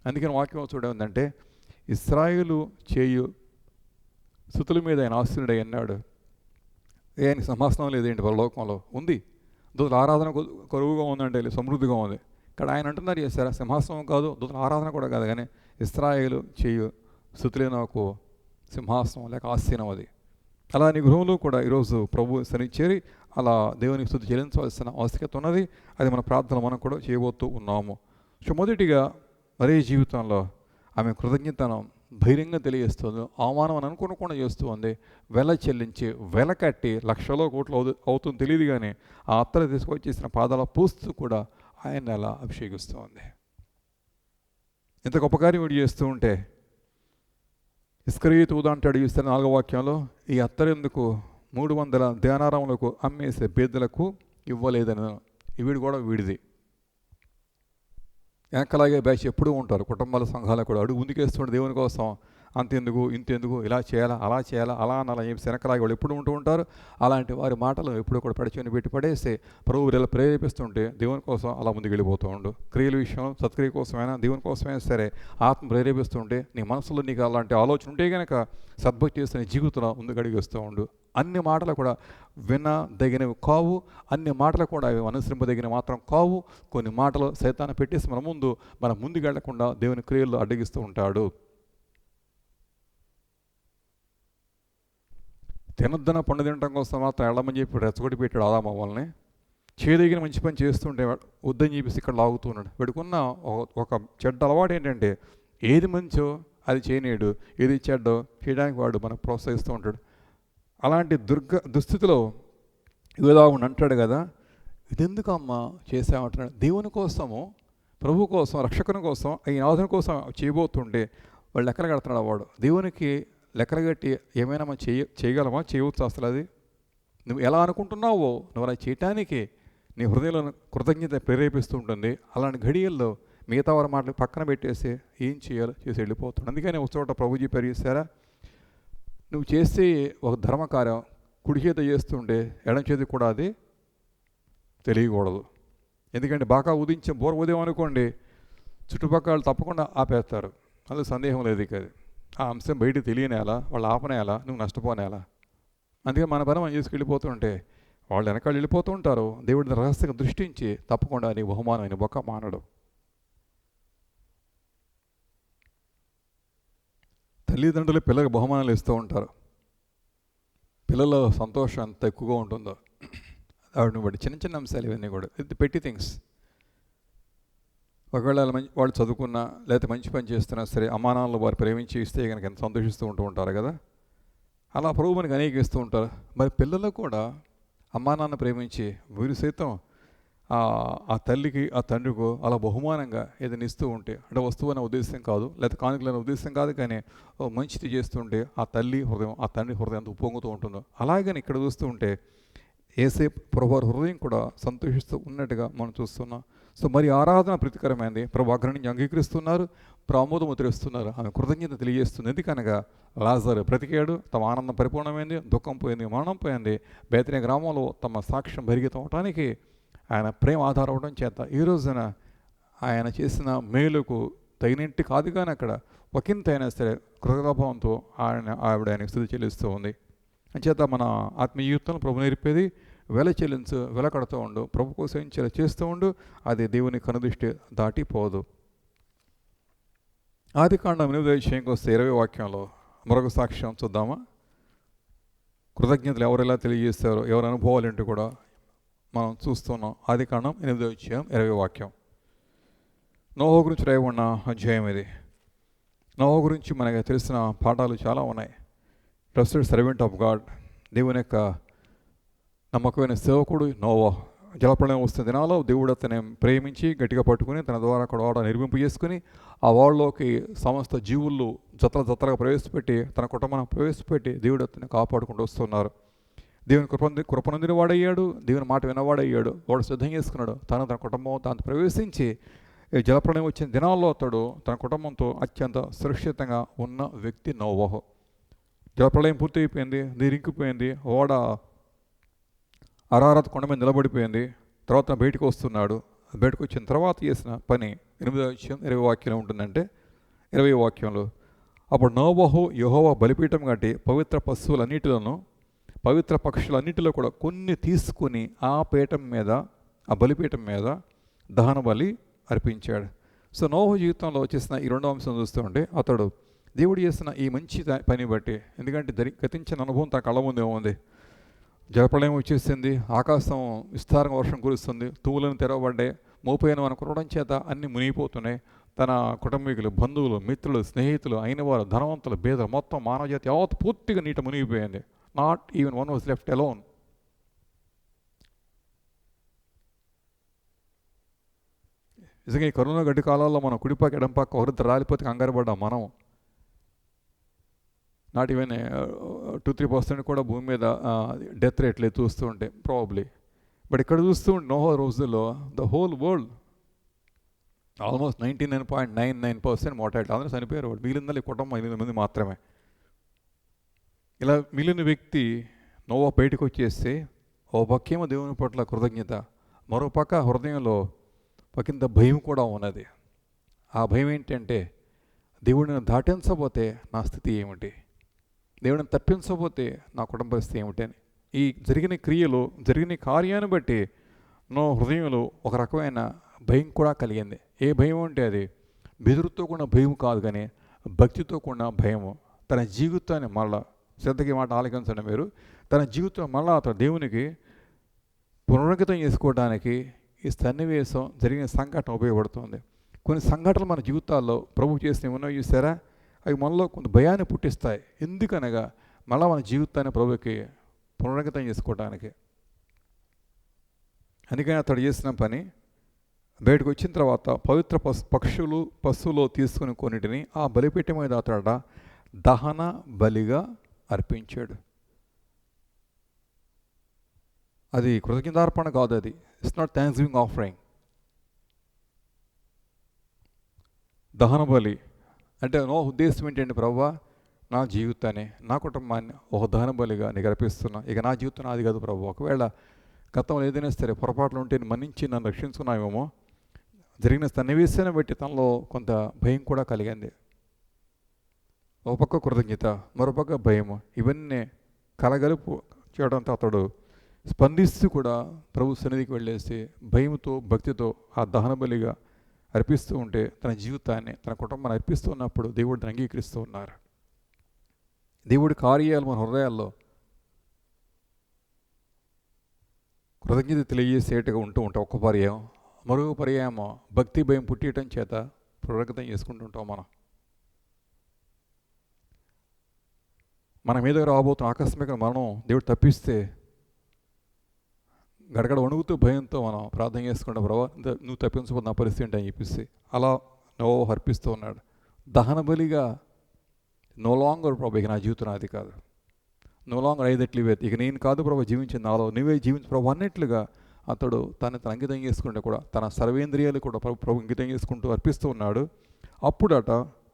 అందుకని వాక్యం చూడేందంటే ఇశ్రాయేలు చేయు స్తుతుల మీద ఆయన ఆశీనుడై అన్నాడు. ఆయనకి సింహాసనం లేదేంటి పరలోకంలో ఉంది, దూతల ఆరాధన కరువుగా ఉందంటే సమృద్ధిగా ఉంది. ఇక్కడ ఆయన అంటున్నారు చేశారా సింహాసనం కాదు, దూతల ఆరాధన కూడా కాదు, కానీ ఇశ్రాయేలు చేయు స్తుతులే నాకు సింహాసనం లేక ఆసీనం అది. అలా నీ గృహంలో కూడా ఈరోజు ప్రభు సన్నిచేరి అలా దేవునికి స్తుతి చెల్లించవలసిన ఆవశ్యకత ఉన్నది. అది మన ప్రార్థన మనం కూడా చేయబోతూ ఉన్నాము. సో మొదటిగా మరే జీవితంలో ఆమె కృతజ్ఞతను ధైర్యంగా తెలియజేస్తుంది. అవమానం అని అనుకోకుండా చేస్తూ ఉంది. వెల చెల్లించి వెల కట్టి లక్షలో కోట్లు అవుతుంది తెలియదు కానీ ఆ అత్తరు తీసుకొచ్చేసిన పాదాల పూస్తూ కూడా ఆయన అలా అభిషేకిస్తూ ఉంది. ఇంత గొప్ప కార్యం వీడు చేస్తూ ఉంటే ఇస్కరియోతు అంటాడు చూస్తే 4వ వాక్యంలో ఈ అత్తరెందుకు 300 దేనారములకు అమ్మేసే పేదలకు ఇవ్వలేదని. వీడు కూడా వీడిది. వెనకలాగే బ్యాచ్ ఎప్పుడూ ఉంటారు కుటుంబాల సంఘాలు కూడా అడుగు ముందుకేస్తుంటే దేవుని కోసం అంతెందుకు ఇంతెందుకు ఇలా చేయాలా అలా చేయాలా అలా అలా చెప్పి వెనకలాగే వాళ్ళు ఎప్పుడు ఉంటూ ఉంటారు. అలాంటి వారి మాటలు ఎప్పుడు కూడా పడిచొని పెట్టి పడేసి ప్రభువు ఇలా ప్రేరేపిస్తుంటే దేవుని కోసం అలా ముందుకు వెళ్ళిపోతూ ఉండు. క్రియల విషయం సత్క్రియ కోసమైనా దేవుని కోసమైనా సరే ఆత్మ ప్రేరేపిస్తుంటే నీ మనసులో నీకు అలాంటి ఆలోచన ఉంటే కనుక సద్భక్తి చేస్తే నీ జీవితంలో ముందుకు అడిగిస్తూ ఉండు. అన్ని మాటలు కూడా వినదగినవి కావు, అన్ని మాటలు కూడా అవి అనుసరింపదగినవి మాత్రం కావు. కొన్ని మాటలు సైతాన్ని పెట్టేసి మన ముందుకు వెళ్లకుండా దేవుని క్రియల్లో అడ్డగిస్తూ ఉంటాడు. తినొద్దన పండు తినడం కోసం మాత్రం వెళ్ళమని చెప్పి రెచ్చగొట్టి పెట్టాడు ఆదాము అవ్వల్ని. చేదగిన మంచి పని చేస్తుంటే వద్దని చెప్పేసి ఇక్కడ లాగుతూ ఉన్నాడు. వీడుకున్న ఒక చెడ్డ అలవాటు ఏంటంటే ఏది మంచో అది చేయనీయడు, ఏది చెడ్డో చేయడానికి వాడు మనకు ప్రోత్సహిస్తూ ఉంటాడు. అలాంటి దుస్థితిలో యోదావుని అంటాడు కదా, ఇదెందుకు అమ్మ చేసామంటున్నాడు. దేవుని కోసము, ప్రభు కోసం, రక్షకుని కోసం, ఈ నాథుని కోసం చేయబోతుంటే వాళ్ళు లెక్కలు కడుతున్నాడు వాడు. దేవునికి లెక్కలు కట్టి ఏమైనా మనం చేయగలమా? చేయవచ్చు. అసలు అది నువ్వు ఎలా అనుకుంటున్నావో నువ్వు అలా చేయటానికి నీ హృదయంలో కృతజ్ఞత ప్రేరేపిస్తూ ఉంటుంది. అలాంటి ఘడియల్లో మిగతా వారి మాటలు పక్కన పెట్టేసి ఏం చేయాలో చేసి వెళ్ళిపోతుంది. అందుకని ఒక చోట ప్రభుజీ పెరిగిస్తారా, నువ్వు చేసే ఒక ధర్మకార్యం కుడి చేత చేస్తుంటే ఎడం చేతి కూడా అది తెలియకూడదు. ఎందుకంటే బాగా ఉదయించే ఉదయం అనుకోండి, చుట్టుపక్కల తప్పకుండా ఆపేస్తారు. అందులో సందేహం లేదు. ఇక అది ఆ అంశం బయటికి తెలియనేలా, వాళ్ళు ఆపనేలా, నువ్వు నష్టపోనేలా. అందుకే మన పని మనం చేసుకెళ్ళిపోతుంటే వాళ్ళు వెనకాల వెళ్ళిపోతూ ఉంటారు. దేవుడిని రహస్యంగా దృష్టించి తప్పకుండా నీ బహుమానం నీ బొక్క మానడు. తల్లిదండ్రులు పిల్లలకు బహుమానాలు ఇస్తూ ఉంటారు. పిల్లల సంతోషం ఎంత ఎక్కువగా ఉంటుందో ఆవిడని బట్టి చిన్న చిన్న అంశాలు ఇవన్నీ కూడా ఇది పెట్టి థింగ్స్. ఒకవేళ వాళ్ళు చదువుకున్నా లేకపోతే మంచి పని చేస్తున్నా సరే అమ్మానాన్నలు వారు ప్రేమించి ఇస్తే కనుక ఎంత సంతోషిస్తూ ఉంటారు కదా. అలా ప్రభు మనకి అనేక ఇస్తూ ఉంటారు. మరి పిల్లలకు కూడా అమ్మానాన్న ప్రేమించి వీరు సైతం ఆ తల్లికి ఆ తండ్రికో అలా బహుమానంగా ఏదైనా ఇస్తూ ఉంటే, అంటే వస్తువు అనే ఉద్దేశం కాదు, లేకపోతే కానుకలనే ఉద్దేశం కాదు, కానీ మంచిది చేస్తుంటే ఆ తల్లి హృదయం ఆ తండ్రి హృదయం ఎంత ఉప్పొంగుతూ ఉంటుందో, అలాగని ఇక్కడ చూస్తూ ఉంటే యేసే ప్రభు హృదయం కూడా సంతోషిస్తూ ఉన్నట్టుగా మనం చూస్తున్నాం. సో మరి ఆరాధన ప్రీతికరమైంది. ప్రభు అగ్ని నుంచి అంగీకరిస్తున్నారు, ప్రామోదం ముద్రిస్తున్నారు, ఆమె కృతజ్ఞత తెలియజేస్తుంది. ఎందుకనగా లాజరు బ్రతికాడు, తమ ఆనందం పరిపూర్ణమైంది, దుఃఖం పోయింది, మరణం పోయింది. బేతనీ గ్రామంలో తమ సాక్ష్యం భరిగితం అవటానికి ఆయన ప్రేమ ఆధారం అవడం చేత ఈ రోజున ఆయన చేసిన మేలుకు తగినట్టు కాదు, కానీ అక్కడ ఒకంత అయినా సరే కృతజ్ఞతాభావంతో ఆవిడ ఆయనకు స్థుతి చెల్లిస్తూ ఉంది. అంచేత మన ఆత్మీయ జీవితంలో ప్రభు నేర్పేది వెల చెల్లించు, వెల కడుతూ ఉండు, ప్రభు కోసం చేస్తూ ఉండు, అది దేవుని కనుదృష్టి దాటిపోదు. ఆదికాండం 8వ అధ్యాయంకి వస్తే 20వ వాక్యంలో మరొక సాక్ష్యం చూద్దామా. కృతజ్ఞతలు ఎవరెలా తెలియజేస్తారో, ఎవరి అనుభవాలు ఏంటో కూడా మనం చూస్తున్నాం. ఆదికాండం 8వ అధ్యాయం 20వ వాక్యం. నోహ గురించి రాయి ఉన్న అధ్యాయం ఇది. నోహ గురించి మనకి తెలిసిన పాఠాలు చాలా ఉన్నాయి. ట్రస్టెడ్ సర్వెంట్ ఆఫ్ గాడ్, దేవుని యొక్క నమ్మకమైన సేవకుడు నోవా. జలప్రళయం వస్తున్న దినాల్లో దేవుడు అతన్ని ప్రేమించి గట్టిగా పట్టుకుని తన ద్వారా అక్కడ వాడ నిర్మింపు చేసుకుని ఆ వాళ్ళలోకి సమస్త జీవులు జతలుగా ప్రవేశపెట్టి తన కుటుంబాన్ని ప్రవేశపెట్టి దేవుడు అతన్ని కాపాడుకుంటూ వస్తున్నారు. దేవుని కృపనొందిన వాడయ్యాడు, దేవుని మాట వినవాడయ్యాడు, వాడు సిద్ధం చేసుకున్నాడు. తన కుటుంబం తాను ప్రవేశించి జలప్రళయం వచ్చిన దినాల్లో అతడు తన కుటుంబంతో అత్యంత సురక్షితంగా ఉన్న వ్యక్తి నోవహు. జలప్రళయం పూర్తి అయిపోయింది, నీరింకిపోయింది, ఓడ అరారత్ కొండ మీద నిలబడిపోయింది. తర్వాత బయటకు వస్తున్నాడు. బయటకు వచ్చిన తర్వాత చేసిన పని 8వ అధ్యాయం 20వ వాక్యంలో ఉంటుందంటే 20వ వాక్యంలో, అప్పుడు నోవహు యెహోవా బలిపీఠం కట్టి పవిత్ర పశువులన్నిటిలోనూ పవిత్ర పక్షులన్నిటిలో కూడా కొన్ని తీసుకుని ఆ పీఠం మీద ఆ బలిపీఠం మీద దహన బలి అర్పించాడు. సో నోవహు జీవితంలో చేసిన ఈ రెండో అంశం చూస్తూ ఉంటే అతడు దేవుడు చేసిన ఈ మంచి పని బట్టి, ఎందుకంటే గతించిన అనుభవం తన కళ్ళ ముందే ఉంది. జలప్రళయం వచ్చేసింది, ఆకాశం విస్తారంగా వర్షం కురుస్తుంది, తూములను తెరవబడ్డాయి, మోపోయిన మన కురవడం చేత అన్నీ మునిగిపోతున్నాయి. తన కుటుంబీకులు, బంధువులు, మిత్రులు, స్నేహితులు అయిన వారు, ధనవంతులు, బేదలు, మొత్తం మానవజాతి యావత్ పూర్తిగా నీట మునిగిపోయింది. Not even one was left alone. నిజంగా ఈ కరోనా గడ్డి కాలాల్లో మనం కుడిపాక ఎడంపాక ఒకరిద్దరు రాలిపోతే కంగారు పడ్డాం మనం. నాట్ ఈవెన్ 2-3% కూడా భూమి మీద డెత్ రేట్లు చూస్తూ ఉంటాయి ప్రాబబ్లీ. బట్ ఇక్కడ చూస్తూ ఉంటే నోహ రోజుల్లో the whole world almost 99.99% mortality, అందరూ చనిపోయారు. వాళ్ళు మిగిలిందా ఈ కుటుంబం 8 మంది మాత్రమే. ఇలా మిగిలిన వ్యక్తి నోవా బయటకు వచ్చేస్తే ఓ పక్కేమో దేవుని పట్ల కృతజ్ఞత, మరో పక్క హృదయంలో ఒకంత భయం కూడా ఉన్నది. ఆ భయం ఏంటంటే దేవుడిని దాటించబోతే నా స్థితి ఏమిటి, దేవుడిని తప్పించబోతే నా కుటుంబ పరిస్థితి ఏమిటి అని ఈ జరిగిన క్రియలు జరిగిన కార్యాన్ని బట్టి నా హృదయంలో ఒక రకమైన భయం కూడా కలిగింది. ఏ భయం అంటే అది బెదురుతో కూడిన భయం కాదు, కానీ భక్తితో కూడిన భయము. తన జీవితాన్ని మళ్ళా శ్రద్ధకి మాట ఆలకించడం మీరు, తన జీవితం మళ్ళా అతను దేవునికి పునరంకితం చేసుకోవడానికి ఈ సన్నివేశం జరిగిన సంఘటన ఉపయోగపడుతుంది. కొన్ని సంఘటనలు మన జీవితాల్లో ప్రభు చేసినవి ఉన్నవి చూసారా, అవి మనలో కొంత భయాన్ని పుట్టిస్తాయి. ఎందుకనగా మళ్ళీ మన జీవితాన్ని ప్రభుకి పునరంకితం చేసుకోవడానికి. అందుకని అతడు చేసిన పని బయటకు వచ్చిన తర్వాత పవిత్ర పశువులు తీసుకుని కొన్నిటిని ఆ బలిపీఠం మీద అతడ దహన బలిగా అర్పించాడు. అది కృతజ్ఞతార్పణ కాదు, అది it's not thanks giving offering. దహన బలి అంటే నో ఉద్దేశం ఏంటంటే, ప్రభువా నా జీవితాన్ని నా కుటుంబాన్ని ఒక దహన బలిగా నీకు అర్పిస్తున్నా, ఇక నా జీవితం నాది కాదు ప్రభు. ఒకవేళ గతంలో ఏదైనా సరే పొరపాట్లు ఉంటే మన్నించి నన్ను రక్షించుకున్నామేమో, జరిగిన సన్నివేశాన్ని బట్టి తనలో కొంత భయం కూడా కలిగింది. ఒక పక్క కృతజ్ఞత, మరోపక్క భయము, ఇవన్నీ కలగలుపు చేయడంతో అతడు స్పందిస్తూ కూడా ప్రభు సన్నిధికి వెళ్ళేసి భయంతో భక్తితో ఆ దహన బలిగా అర్పిస్తూ ఉంటే తన జీవితాన్ని తన కుటుంబాన్ని అర్పిస్తూ ఉన్నప్పుడు దేవుడిని అంగీకరిస్తూ ఉన్నారు. దేవుడి కార్యాలు మన హృదయాల్లో కృతజ్ఞత తెలియజేసేట్టుగా ఉంటూ ఉంటాం. ఒక్క పర్యాయం, మరొక పర్యాయమో భక్తి భయం పుట్టేయటం చేత పునరుద్ధరణ చేసుకుంటుంటాం. మన మీదకి రాబోతున్న ఆకస్మిక మరణం దేవుడు తప్పిస్తే గడగడ వణుకుతూ భయంతో మనం ప్రార్థన చేసుకుంటాం, ప్రభా నువ్వు తప్పించబోతున్న నా పరిస్థితి ఏంటి అని చెప్పేసి అలా నోవహు అర్పిస్తూ ఉన్నాడు. దహన బలిగా నో లాంగర్ ప్రభు, ఇక నా జీవితం నాది కాదు, no longer I that live, ఇక నేను కాదు ప్రభు జీవించింది, నాలో నువ్వే జీవించు ప్రభు అన్నట్లుగా అతడు తను అంకితం చేసుకుంటే కూడా తన సర్వేంద్రియాలు కూడా ప్రభు అంకితం చేసుకుంటూ అర్పిస్తూ ఉన్నాడు. అప్పుడట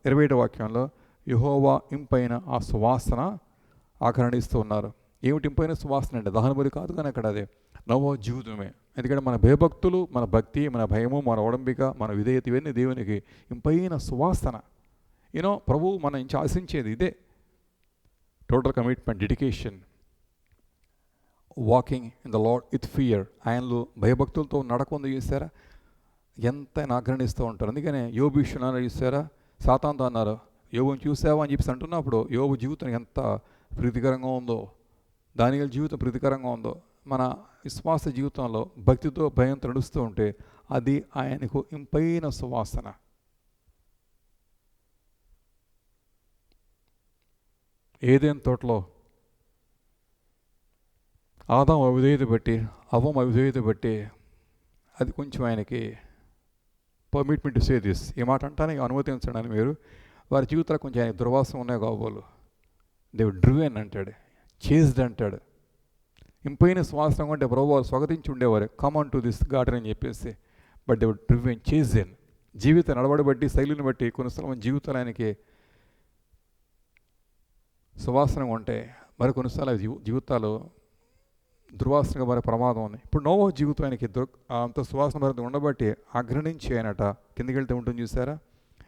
27వ వాక్యంలో యెహోవా ఇంపైన ఆ సువాసన ఆకర్ణిస్తూ ఉన్నారు. ఏమిటి ఇంపైన సువాసన అంటే దహన బలి కాదు కానీ అక్కడ అదే నవో జీవితమే. ఎందుకంటే మన భయభక్తులు, మన భక్తి, మన భయము, మన ఒడంబిక, మన విధేయత ఇవన్నీ దేవునికి ఇంపైన సువాసన. ప్రభు మన నుంచి ఆశించేది ఇదే, total commitment, dedication, walking in the lord with fear. ఆయనలో భయభక్తులతో నడకొంది చూసారా, ఎంతైనా ఆగ్రహిస్తూ ఉంటారు. అందుకనే యోబు విషయంలో చూసారా, సాతానుతో అన్నారు యోబుని చూసావా అని చెప్పేసి అంటున్నప్పుడు యోబు జీవితం ఎంత ప్రీతికరంగా ఉందో, దానియేలు జీవితం ప్రీతికరంగా ఉందో, మన విశ్వాస జీవితంలో భక్తితో భయంతో నడుస్తూ ఉంటే అది ఆయనకు ఇంపైన సువాసన. ఏదైనా తోటలో ఆదాము అవిధేయత బట్టి, అవ్వము అవిధేయత బట్టి అది కొంచెం ఆయనకి పర్మిట్ టు సే దిస్, ఈ మాట అంటానికి అనుమతించడానికి మీరు వారి జీవితాలు కొంచెం ఆయన దుర్వాసం ఉన్నాయి కాబోలు. దేవుడు డ్రివెన్ అంటాడు, చేజ్డ్ అంటాడు. ఇంపైన సువాసన అంటే ప్రభు వారు స్వాగతించి ఉండేవారు, కమాన్ టు దిస్ గార్డెన్ అని చెప్పేసి. బట్ దేవుడు డ్రివెన్, చేజ్డ్. జీవిత నడవడి బట్టి, శైలిని బట్టి కొన్నిసార్లు జీవితాలు ఆయనకి సువాసనగా ఉంటాయి, మరి కొన్నిసార్లు జీవితాలు దుర్వాసనగా మరి ప్రమాదం ఉంది. ఇప్పుడు నోవహు జీవితం ఆయనకి అంత సువాసన మరింత ఉండబట్టి అగ్రహించి ఆయనట కిందకి వెళ్తే ఉంటుంది చూసారా,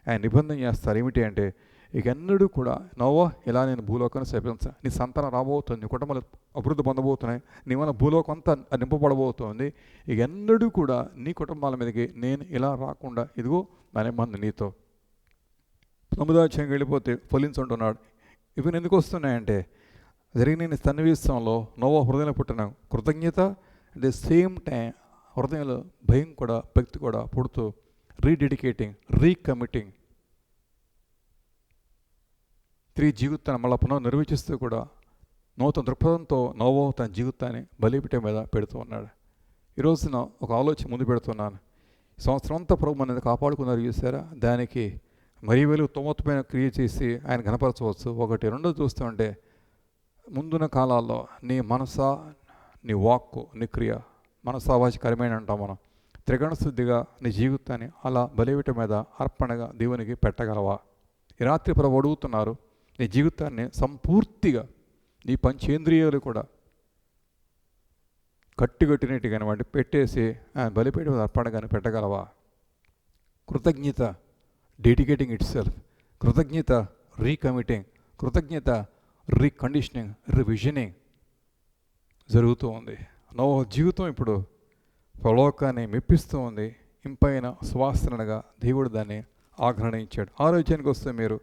ఆయన నిబంధన చేస్తారు. ఏమిటి అంటే ఇక ఎన్నడూ కూడా నోవహు ఇలా నేను భూలోకాన్ని శపించ, నీ సంతానం రాబోతుంది, నీ కుటుంబాలు అభివృద్ధి పొందబోతున్నాయి, నీ వల్ల భూలోకం అంతా నింపబడబోతోంది, ఇక ఎన్నడూ కూడా నీ కుటుంబాల మీదకి నేను ఇలా రాకుండా ఇదిగో నా నిబంధన నీతో. సముదాయం వెళ్ళిపోతే ఫలించుంటున్నాడు. ఇవన్నీ ఎందుకు వస్తున్నాయంటే జరిగిన సన్నివేశంలో నోవహు హృదయంలో పుట్టిన కృతజ్ఞత, అట్ ది సేమ్ టైం హృదయంలో భయం కూడా భక్తి కూడా పుడుతూ రీడెడికేటింగ్, రీకమిటింగ్, తిరిగి జీవితాన్ని మళ్ళీ పునః నిర్వచిస్తూ కూడా నూతన దృక్పథంతో నోవహు తన జీవితాన్ని బలిపీఠం మీద పెడుతూ ఉన్నాడు. ఈరోజున ఒక ఆలోచన ముందు పెడుతున్నాను. సంవత్సరం అంతా ప్రభు మనల్ని కాపాడుకున్నారు చూసారా, దానికి మరీ వెలుగు తొమ్మతమైన క్రియ చేసి ఆయన కనపరచవచ్చు. ఒకటి రెండో చూస్తుంటే ముందున్న కాలాల్లో నీ మనస, నీ వాక్కు, నీ క్రియ, మనసావాచకరమైన అంటాం మనం, త్రిగణ శుద్ధిగా నీ జీవితాన్ని అలా బలిపీఠం మీద అర్పణగా దేవునికి పెట్టగలవా? ఈ రాత్రి ప్రభు అడుగుతున్నారు, నీ జీవితాన్ని సంపూర్తిగా నీ పంచేంద్రియాలు కూడా కట్టిగట్టినట్టుగా వాటి పెట్టేసి ఆయన బలిపీఠం మీద అర్పణగానే పెట్టగలవా? కృతజ్ఞత, డెడికేటింగ్ ఇట్ సెల్ఫ్, కృతజ్ఞత, రీకమిటింగ్, కృతజ్ఞత, రీకండిషనింగ్, రివిజనింగ్ జరుగుతూ ఉంది. నోవహు జీవితం ఇప్పుడు పరలోకాన్ని మెప్పిస్తూ ఉంది. ఇంపైన సువాసనగా దేవుడు దాన్ని ఆగ్రహించాడు. ఆరోగ్యానికి వస్తే మీరు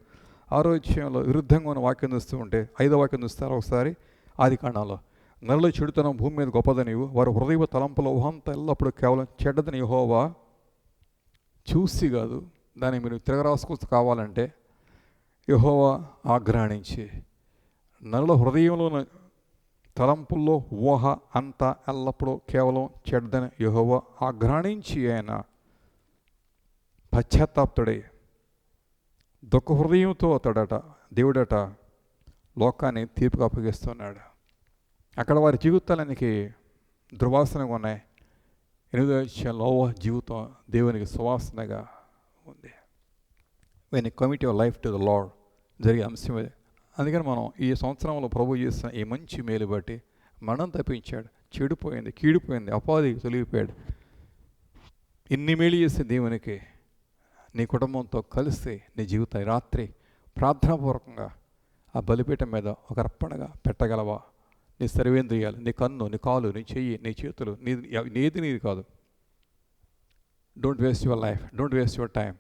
ఆరోగ్యంలో విరుద్ధంగా ఉన్న వాక్యం చూస్తూ ఉంటే 5వ వాక్యం చూస్తారు ఒకసారి. ఆదికాండంలో నరుల చెడుతనం భూమి మీద గొప్పదని, వారు హృదయ తలంపుల ఊహంతా ఎల్లప్పుడూ కేవలం చెడ్డదని యెహోవా చూసి కాదు, దాన్ని మీరు తిరగరాసుకొస్తూ కావాలంటే యెహోవా ఆగ్రహించి, నరుల హృదయంలో తలంపుల్లో ఊహ అంతా ఎల్లప్పుడూ కేవలం చెడ్డని యెహోవా ఆగ్రహించి ఆయన పశ్చాత్తాప్తుడై దుఃఖ హృదయంతో అతడట దేవుడట లోకాన్ని తీర్పుగా అప్పగిస్తున్నాడు. అక్కడ వారి జీవితాలనికి దుర్వాసనగా ఉన్నాయి. 8వ విషయంలో జీవితం దేవునికి సువాసనగా ఉంది. When you commit your life to the lord జరిగే అంశం ఇది. అందుకని మనం ఈ సంవత్సరంలో ప్రభు చేసిన ఈ మంచి మేలు బట్టి మనం తప్పించాడు. చెడిపోయింది, కీడిపోయింది, అపాధి తొలగిపోయాడు. ఇన్ని మేలు చేసే దేవునికి నీ కుటుంబంతో కలిసి నీ జీవితాన్ని రాత్రి ప్రార్థనాపూర్వకంగా ఆ బలిపీఠం మీద ఒక అర్పణగా పెట్టగలవా? నీ సర్వేంద్రియాలు, నీ కన్ను, నీ కాలు, నీ చెయ్యి, నీ చేతులు, నీది నీది కాదు. Don't waste your life, don't waste your time,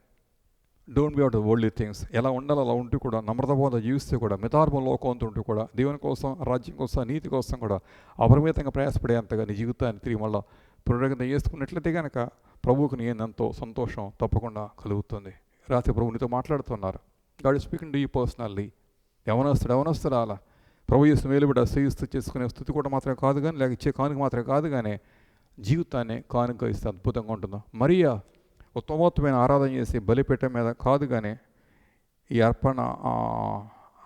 don't be out worldly things. ఎలా ఉండాలో అలా ఉంటూ కూడా, నమ్రతబోధ జీవిస్తూ కూడా, మితార్భం లోకంతో ఉంటూ కూడా, దేవుని కోసం, రాజ్యం కోసం, నీతి కోసం కూడా అపరిమితంగా ప్రయాసపడేంతగా నీ జీవితాన్ని తిరిగి మళ్ళీ పునరుద్ధరణ చేసుకున్నట్లయితే కనుక ప్రభువుకు నీ ఎంతో సంతోషం తప్పకుండా కలుగుతుంది. రాత్రి ప్రభు నీతో మాట్లాడుతున్నారు. God speaking to you personally. యవనస్తుడు అలా ప్రభు చేసిన మేలుబడి అసహిస్తూ చేసుకునే స్థుతి కూడా మాత్రమే కాదు కానీ, లేక ఇచ్చే కానుక మాత్రమే కాదు కానీ, జీవితాన్ని కానుక ఇస్తే అద్భుతంగా ఉంటుందో. మరియా ఉత్తమోత్తమైన ఆరాధన చేసి బలిపీఠం మీద కాదు కానీ ఈ అర్పణ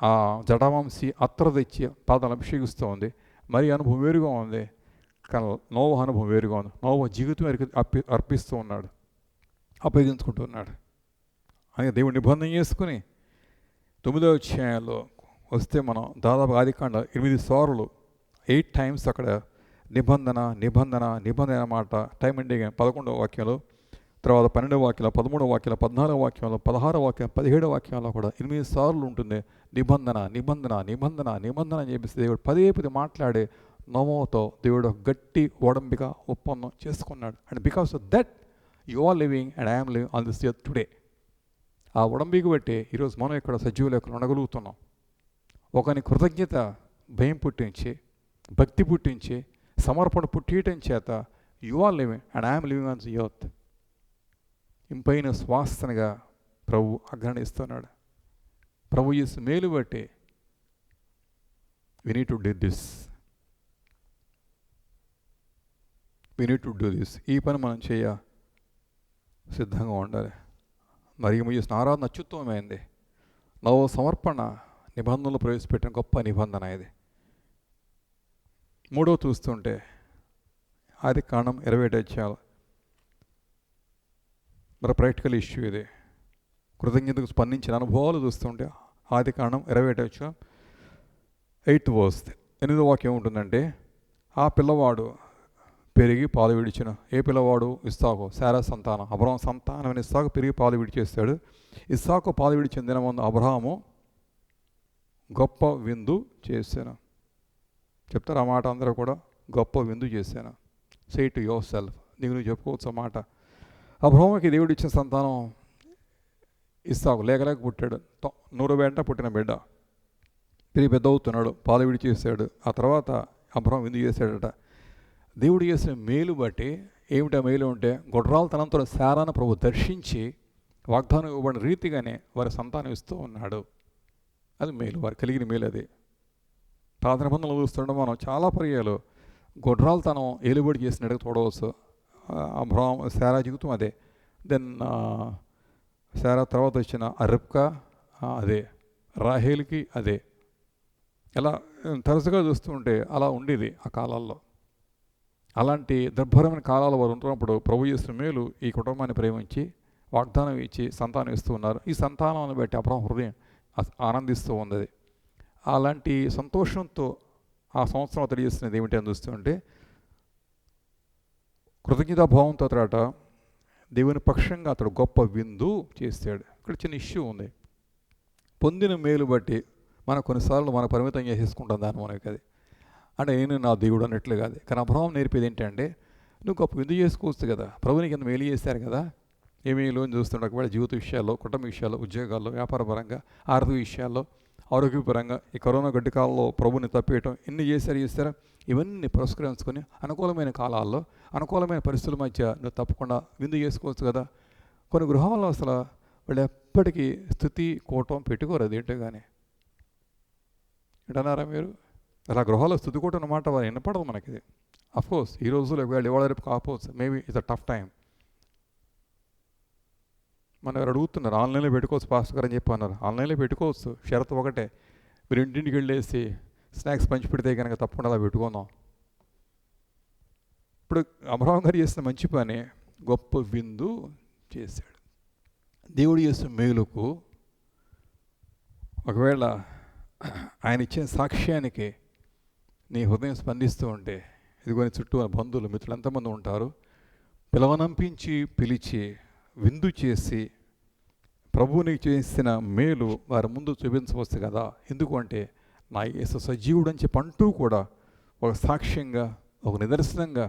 ఆ జటావంశీ అత్తర తెచ్చి పాదాలను అభిషేకిస్తూ ఉంది. మరి అనుభవం వేరుగా ఉంది, కానీ నోవహు అనుభవం వేరుగా ఉంది. నోవహు జీవితం అర్పిస్తూ ఉన్నాడు, అప్పగించుకుంటూ ఉన్నాడు. అని దేవుడు నిబంధన చేసుకుని 9వ అధ్యాయంలో వస్తే మనం దాదాపు ఆదికాండ 8 సార్లు 8 times అక్కడ నిబంధన నిబంధన నిబంధన మాట టైం ఎండింగ్ 11వ వాక్యంలో, తర్వాత 12వ వాక్యంలో, 13వ వాక్యంలో, 14వ వాక్యంలో, 16వ వాక్యం, 17వ వాక్యంలో కూడా 8 సార్లు ఉంటుంది నిబంధన నిబంధన నిబంధన నిబంధన అని చెప్పేసి దేవుడు పదే మాట్లాడే నోవహుతో దేవుడు గట్టి ఒడంబిక ఒప్పందం చేసుకున్నాడు. And because of that you are living and I'm living on this earth today. ఆ ఒడంబిక బట్టి ఈరోజు మనం ఇక్కడ సజీవులు ఎక్కడ ఉండగలుగుతున్నాం. ఒకని కృతజ్ఞత భయం పుట్టించి, భక్తి పుట్టించి, సమర్పణ పుట్టియటం చేత you are living and I'm living on the earth. ఇంపైన శ్వాసనగా ప్రభు ఆజ్ఞానిస్తున్నాడు. ప్రభు యేసు మేలు బట్టి we need to do this. ఈ పని మనం సిద్ధంగా ఉండాలి. మరియు చేసిన ఆరాధన అత్యుత్తమమైంది. నవ సమర్పణ నిబంధనలు ప్రవేశపెట్టిన గొప్ప నిబంధన ఇది. 3వ చూస్తుంటే ఆదికాండం 27 అధ్యాయాలు మరి ప్రాక్టికల్ ఇష్యూ ఇది. కృతజ్ఞతకు స్పందించిన అనుభవాలు చూస్తుంటే ఆదికాండం 27 అధ్యాయం 8th verse 8వ వాక్యం ఉంటుందంటే, ఆ పిల్లవాడు పెరిగి పాలు విడిచిన. ఏ పిల్లవాడు? ఇస్సాకు, శారా సంతానం, అబ్రహాం సంతానమైన ఇస్సాకు పెరిగి పాలు విడిచేస్తాడు. ఇస్సాకు పాలు విడిచిన దినమందు అబ్రహాము గొప్ప విందు చేశాను. చెప్తారు ఆ మాట అందరూ కూడా, గొప్ప విందు చేశాను. సే టు యువర్ సెల్ఫ్, నీకు నువ్వు చెప్పుకోవచ్చు ఆ మాట. అబ్రహాముకి దేవుడు ఇచ్చిన సంతానం ఇస్సాకు, లేకలేక పుట్టాడు. 100 వెంట పుట్టిన బిడ్డ పెరిగి పెద్ద అవుతున్నాడు, పాలు విడిచేసాడు. ఆ తర్వాత అబ్రహాం విందు చేశాడట. దేవుడు చేసిన మేలు బట్టి ఏమిటా మేలు అంటే, గొడ్రాల తనంతో శారాను ప్రభు దర్శించి వాగ్దానం ఇవ్వబడిన రీతిగానే వారి సంతానం ఇస్తూ ఉన్నాడు. అది మేలు, వారు కలిగిన మేలు. అది పాత నిబంధనలు చూస్తుంటే మనం చాలా పర్యాలు గొడ్రాలు తనం ఏలుబడి చేసినట్టుగా చూడవచ్చు. అబ్రహాం శారా జీవితం అదే. దెన్ శారా తర్వాత వచ్చిన రిబ్కా అదే, రాహేల్కి అదే. ఇలా తరచుగా చూస్తుంటే అలా ఉండేది ఆ కాలాల్లో. అలాంటి దుర్భరమైన కాలాలు వారు ఉంటున్నప్పుడు ప్రభు చేసిన మేలు ఈ కుటుంబాన్ని ప్రేమించి వాగ్దానం ఇచ్చి సంతానం ఇస్తూ ఉన్నారు. ఈ సంతానాన్ని బట్టి అబ్రహాం హృదయం ఆనందిస్తూ ఉంది. అలాంటి సంతోషంతో ఆ సంవత్సరం అతడు చేస్తున్నది ఏమిటి అని చూస్తుంటే, కృతజ్ఞతాభావంతో అతడట దేవుని పక్షంగా అతడు గొప్ప విందు చేస్తాడు. ఇక్కడ చిన్న ఇష్యూ ఉంది. పొందిన మేలు బట్టి మనం కొన్నిసార్లు మనం పరిమితం చేసేసుకుంటాం దాన్ని మనకి. అది అంటే నేను నా దేవుడు అన్నట్లు కాదు. కానీ అబ్రహాం నేర్పేది ఏంటంటే, నువ్వు గొప్ప విందు చేసుకోవచ్చు కదా, ప్రభునికి ఎంత మేలు చేశారు కదా. ఏమేలో చూస్తుంటే ఒకవేళ జీవిత విషయాల్లో, కుటుంబ విషయాల్లో, ఉద్యోగాల్లో, వ్యాపారపరంగా, ఆర్థిక విషయాల్లో, ఆరోగ్యపరంగా ఈ కరోనా గడ్డి కాలంలో ప్రభుని తప్పేయటం ఎన్ని చేశారా, ఇవన్నీ పురస్కరించుకొని అనుకూలమైన కాలాల్లో, అనుకూలమైన పరిస్థితుల మధ్య నువ్వు తప్పకుండా విందు చేసుకోవచ్చు కదా. కొన్ని గృహాల్లో అసలు వాళ్ళు ఎప్పటికీ స్థుతి కూటం పెట్టుకోరు. అదేంటో కానీ ఏంటన్నారా మీరు? అలా గృహాల్లో స్థుతి కూటం అన్నమాట వారు వినపడదు మనకి. అఫ్కోర్స్ ఈ రోజులో ఒకవేళ ఇవాళ రేపు కాకపోవచ్చు, maybe it's a tough time. మనం ఎవరు అడుగుతున్నారు, ఆన్లైన్లో పెట్టుకోవచ్చు పాస్టర్ గారు అని చెప్పి అన్నారు. ఆన్లైన్లో పెట్టుకోవచ్చు, షరతు ఒకటే, మీరు ఇంటింటికి వెళ్ళేసి స్నాక్స్ పంచి పెడితే కనుక తప్పకుండా అలా పెట్టుకుందాం. ఇప్పుడు అబ్రహాం గారు చేసిన మంచి పని, గొప్ప విందు చేశాడు. దేవుడు చేసిన మేలుకు ఒకవేళ ఆయన ఇచ్చిన సాక్ష్యానికి నీ హృదయం స్పందిస్తూ ఉంటే ఇదిగో నీ చుట్టూ బంధువులు మిత్రులు ఎంతమంది ఉంటారు, పిలవనంపించి పిలిచి విందు చేసి ప్రభువుని చేసిన మేలు వారి ముందు చూపించవచ్చు కదా. ఎందుకు అంటే నా యేసు సజీవుడు అని చెప్పి అంటూ కూడా ఒక సాక్ష్యంగా ఒక నిదర్శనంగా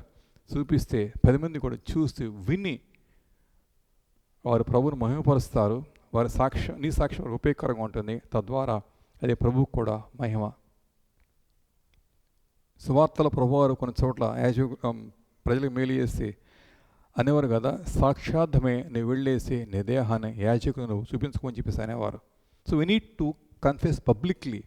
చూపిస్తే 10 మంది కూడా చూసి విని వారు ప్రభువుని మహిమపరుస్తారు. వారి సాక్ష్యం, నీ సాక్ష్యం ఉపయోగకరంగా ఉంటుంది. తద్వారా అదే ప్రభువుకు కూడా మహిమ. సువార్తల ప్రభువారు కొన్ని చోట్ల ప్రజలకు మేలు చేసి అనేవారు కదా, సాక్షార్థమే నువ్వు వెళ్ళేసి నీ దేహాన్ని యాజకులు నువ్వు చూపించుకొని చెప్పేసి అనేవారు. So we need to confess publicly,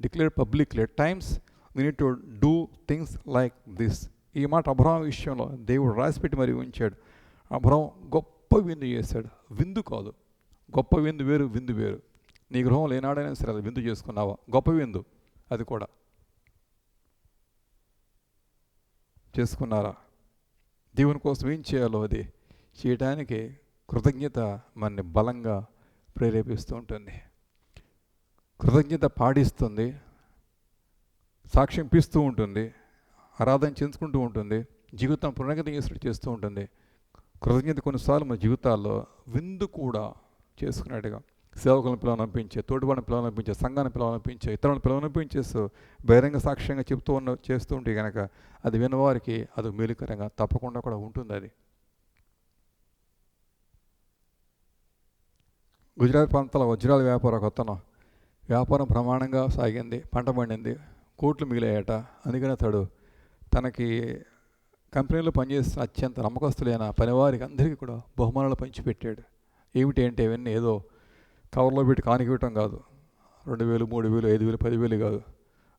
declare publicly. At times we need to do things like this. ఈ మాట అబ్రహాం విషయంలో దేవుడు రాసిపెట్టి మరి ఉంచాడు. అబ్రహాం గొప్ప విందు చేశాడు. విందు కాదు, గొప్ప విందు వేరు, విందు వేరు. నీ గృహంలో ఏనాడైనా సరే అది విందు చేసుకున్నావా? గొప్ప విందు అది కూడా చేసుకున్నారా? దేవుని కోసం ఏం చేయాలో అది చేయడానికి కృతజ్ఞత మనని బలంగా ప్రేరేపిస్తూ ఉంటుంది. కృతజ్ఞత పాడిస్తుంది, సాక్ష్యం ఇస్తూ ఉంటుంది, ఆరాధన చేసుకుంటూ ఉంటుంది, జీవితం పునర్గతి చేస్తూ ఉంటుంది. కృతజ్ఞత కొన్నిసార్లు మన జీవితాల్లో విందు కూడా చేసుకున్నట్టుగా సేవకులను పిలవనంపించే, తోటివాడిని పిలవనంపించే, సంఘాన్ని పిలవనంపించే, ఇతరులను పిలవనంపించేస్తూ బహిరంగ సాక్ష్యంగా చేస్తూ ఉంటే కనుక అది విన్నవారికి అది మేలుకరంగా తప్పకుండా కూడా ఉంటుంది. అది గుజరాత్ ప్రాంతాల వజ్రాల వ్యాపారం కొత్తను వ్యాపారం ప్రమాణంగా సాగింది, పంట పండింది, కోట్లు మిగిలాయట. అందుకని అతడు తనకి కంపెనీలో పనిచేసిన అత్యంత నమ్మకస్తులైన పనివారికి అందరికీ కూడా బహుమానాలు పంచిపెట్టాడు. ఏమిటి అంటే ఇవన్నీ ఏదో కవర్లో పెట్టి కానికి ఇవ్వటం కాదు. 2,000, 3,000, 5,000, 10,000 కాదు.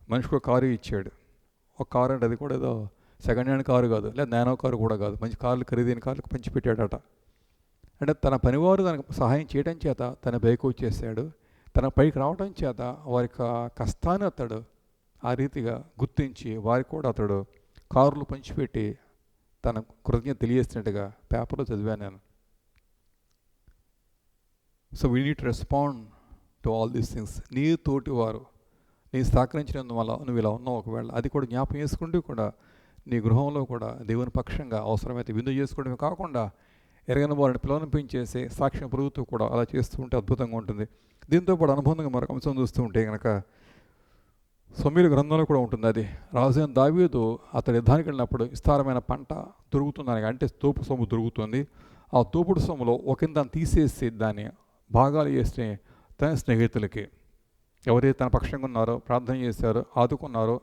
మనిషికి ఒక కారు ఇచ్చాడు. ఒక కారు అంటే అది కూడా ఏదో సెకండ్ హ్యాండ్ కారు కాదు, లేదా నానో కారు కూడా కాదు, మంచి కార్లు, ఖరీదైన కార్లకు పంచిపెట్టాడట. అంటే తన పనివారు తనకు సహాయం చేయడం చేత తన పైకి వచ్చేసాడు. తన పైకి రావడం చేత వారి కష్టాన్ని అతడు ఆ రీతిగా గుర్తించి వారికి కూడా అతడు కారులు పంచిపెట్టి తన కృతజ్ఞత తెలియజేసినట్టుగా పేపర్లో చదివాను నేను. So we need to respond to all these things. నీ తోటి వారు నీ సహకరించినందువల్ల నువ్వు ఇలా ఉన్నావు, ఒకవేళ అది కూడా జ్ఞాపకం చేసుకుంటూ కూడా నీ గృహంలో కూడా దేవుని పక్షంగా అవసరమైతే విందు చేసుకోవడమే కాకుండా ఎరగని వారిని పిలవనిపించేసి సాక్ష్యం పెరుగుతూ కూడా అలా చేస్తూ ఉంటే అద్భుతంగా ఉంటుంది. దీంతో పాటు అనుబంధంగా మరొక అంశం చూస్తూ ఉంటే కనుక సమూయేలు గ్రంథంలో కూడా ఉంటుంది. అది రాజు అయిన దావీదు అతడి యుద్ధానికి వెళ్ళినప్పుడు విస్తారమైన పంట దొరుకుతుందని, అంటే తోపు సొమ్ము దొరుకుతుంది. ఆ తోపుడు సొమ్ములో ఒకందాన్ని తీసేసి దాన్ని భాగాలు చేస్తే తన స్నేహితులకి ఎవరైతే తన పక్షంగా ఉన్నారో, ప్రార్థన చేశారో, ఆదుకున్నారో,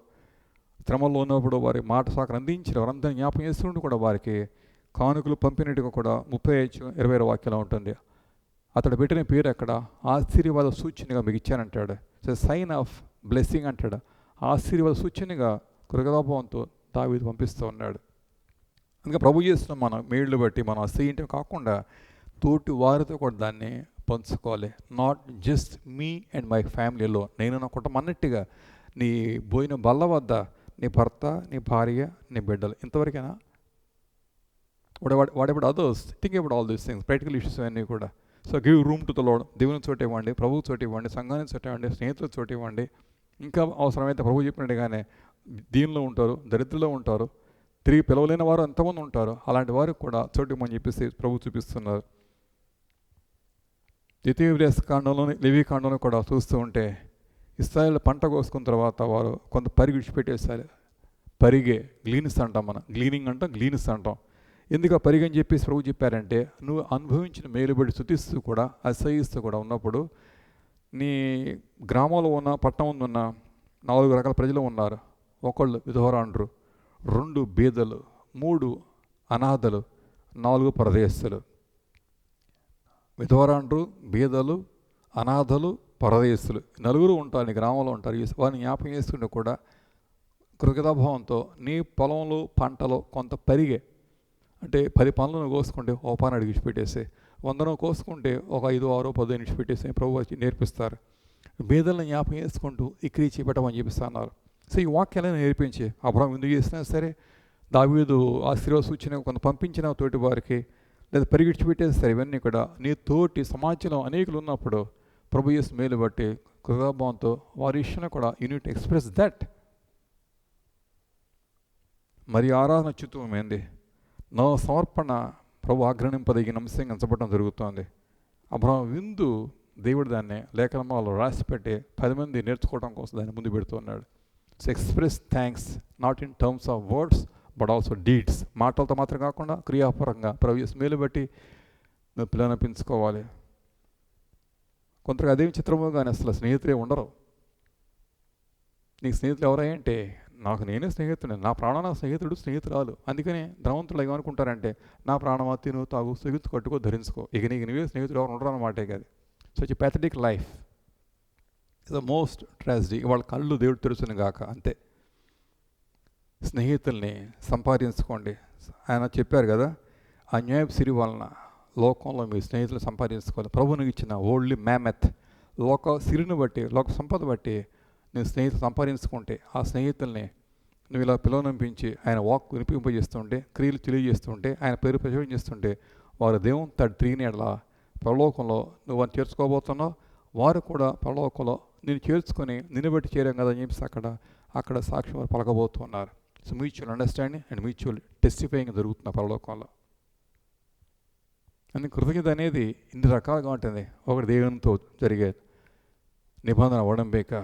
శ్రమల్లో ఉన్నప్పుడు వారి మాట సాకరం అందించారు, వారందరినీ జ్ఞాపకం చేస్తుంటూ కూడా వారికి కానుకలు పంపినట్టుగా కూడా 35-20 వాక్యాలు ఉంటుంది. అతడు పెట్టిన పేరు అక్కడ ఆశీర్వాద సూచనగా మీకు ఇచ్చానంటాడు. సో సైన్ ఆఫ్ బ్లెస్సింగ్ అంటాడు. ఆశీర్వాద సూచనగా కృతజ్ఞతాభావంతో దావీదు పంపిస్తూ ఉన్నాడు. ఇంకా ప్రభు చేస్తున్న మన మేళ్ళు బట్టి మనం అసహ్యంటే కాకుండా తోటి వారితో కూడా దాన్ని పంచుకోవాలి. Not just me and my ఫ్యామిలీలో, నేను నా కుటుంబం అన్నట్టుగా నీ పోయిన బల్ల వద్ద నీ భర్త, నీ భార్య, నీ బిడ్డలు, ఇంతవరకేనా? What about others? Think about all these things, practical issues అన్నీ కూడా. So give room to the Lord. దేవుని చోటు ఇవ్వండి, ప్రభువు చోటు ఇవ్వండి, సంఘానికి చోటు ఇవ్వండి, స్నేహితుల చోటు ఇవ్వండి. ఇంకా అవసరమైతే ప్రభు చెప్పినట్టుగానే దీనిలో ఉంటారు, దరిద్రలో ఉంటారు, తిరిగి పిలవలేని వారు ఎంతమంది ఉంటారు, అలాంటి వారికి కూడా చోటు ఇవ్వమని చెప్పేసి ప్రభు చూపిస్తున్నారు. లేవీ కాండంలో కూడా చూస్తూ ఉంటే ఇశ్రాయేలు పంట కోసుకున్న తర్వాత వారు కొంత పరిగి విడిచిపెట్టేసారు. పరిగే గ్లీనిస్ అంటాం, మనం గ్లీనింగ్ అంటాం, గ్లీనిస్ అంటాం. ఎందుకు ఆ పరిగి అని చెప్పేసి ప్రభు చెప్పారంటే, నువ్వు అనుభవించిన మేలుబడి శుతిస్తూ కూడా అసహిస్తూ కూడా ఉన్నప్పుడు నీ గ్రామంలో ఉన్న, పట్టణంలో ఉన్న 4 రకాల ప్రజలు ఉన్నారు. ఒకళ్ళు విధవరాండ్రు, 2 బీదలు, 3 అనాథలు, 4 పరదేశులు. విధవరాండ్రు, బీదలు, అనాథలు, పరదేశులు, 4 ఉంటారు నీ గ్రామంలో ఉంటారు. వారిని జ్ఞాపకం చేసుకుంటే కూడా కృతజ్ఞతాభావంతో నీ పొలంలో పంటలో కొంత పరిగే, అంటే 10 పనులను కోసుకుంటే ఓ పని అడిగి విడిచిపెట్టేసి, 100 కోసుకుంటే ఒక 5, 6, 10 విడిచిపెట్టేసి ప్రభు వచ్చి నేర్పిస్తారు. బీదలను జ్ఞాపకం చేసుకుంటూ ఇక్రీచి పెట్టమని చెప్పిస్తున్నారు. సో ఈ వాక్యాలను నేర్పించి అబ్రహాం ఎందుకు చేసినా సరే, దావీదు ఆశీర్వాద సూచన కొంత పంపించిన తోటి వారికి, లేదా పరిగెడిచి పెట్టేసి సరే, ఇవన్నీ కూడా నీ తోటి సమాజంలో అనేకులు ఉన్నప్పుడు ప్రభు యేసు మేలు బట్టి కృతజ్ఞతాభావంతో వారి విషయంలో కూడా you need to express that. మరి ఆరాధన అత్యుత్తమమైంది. నా సమర్పణ ప్రభు ఆగ్రహింపదగిన అంశంగా ఎంచబడడం జరుగుతోంది. అబ్రహాం విందు దేవుడు దాన్ని లేఖనాల్లో రాసిపెట్టి 10 మంది నేర్చుకోవడం కోసం దాన్ని ముందు పెడుతున్నాడు. So express thanks not in terms of words but also deeds. మాటలతో మాత్రం కాకుండా క్రియాపరంగా ప్రభు మేలు బట్టి నువ్వు పిల్లలను పెంచుకోవాలి. కొంతగా అదేమి చిత్రమో కానీ అసలు స్నేహితులే ఉండరు. నీకు స్నేహితులు ఎవరంటే నాకు నేనే స్నేహితుడు, నా ప్రాణం నా స్నేహితుడు స్నేహితురాలు. అందుకని ధనవంతులు ఏమనుకుంటారంటే నా ప్రాణమా తిను తాగు స్నేహితు కట్టుకో ధరించుకో, ఇక నీకు నువ్వే స్నేహితుడు ఎవరు ఉండరు అన్నమాటే కాదు. Such pathetic life is the most tragedy. వాళ్ళ కళ్ళు దేవుడు తెరుచును గాక. అంతే. స్నేహితుల్ని సంపాదించుకోండి. ఆయన చెప్పారు కదా, అన్యాయపు సిరి వలన లోకంలో మీ స్నేహితులు సంపాదించుకోవాలి. ప్రభువునికి ఇచ్చిన ఓన్లీ మ్యామెత్ లోక సిరిని బట్టి లోక సంపద బట్టి నేను స్నేహితులు సంపాదించుకుంటే ఆ స్నేహితుల్ని నువ్వు ఇలా పిలువనంపించి ఆయన వాక్ వినిపింపజేస్తుంటే, క్రియలు తెలియజేస్తుంటే, ఆయన పేరు ప్రచారం చేస్తుంటే వారు దేవుని తడి తిరిగినట్లా పరలోకంలో నువ్వు అని చేర్చుకోబోతున్నావు. వారు కూడా పరలోకంలో నేను చేర్చుకొని నిన్ను బట్టి చేరాం కదా అని చెప్పేసి అక్కడ సాక్ష్యం వారు పలకబోతున్నారు. So mutual understanding and mutual testifying జరుగుతున్న పరలోకంలో. అందుకే కృతజ్ఞత అనేది ఇన్ని రకాలుగా ఉంటుంది. ఒకటి దేవునితో జరిగే నిబంధన ఒడంబిక,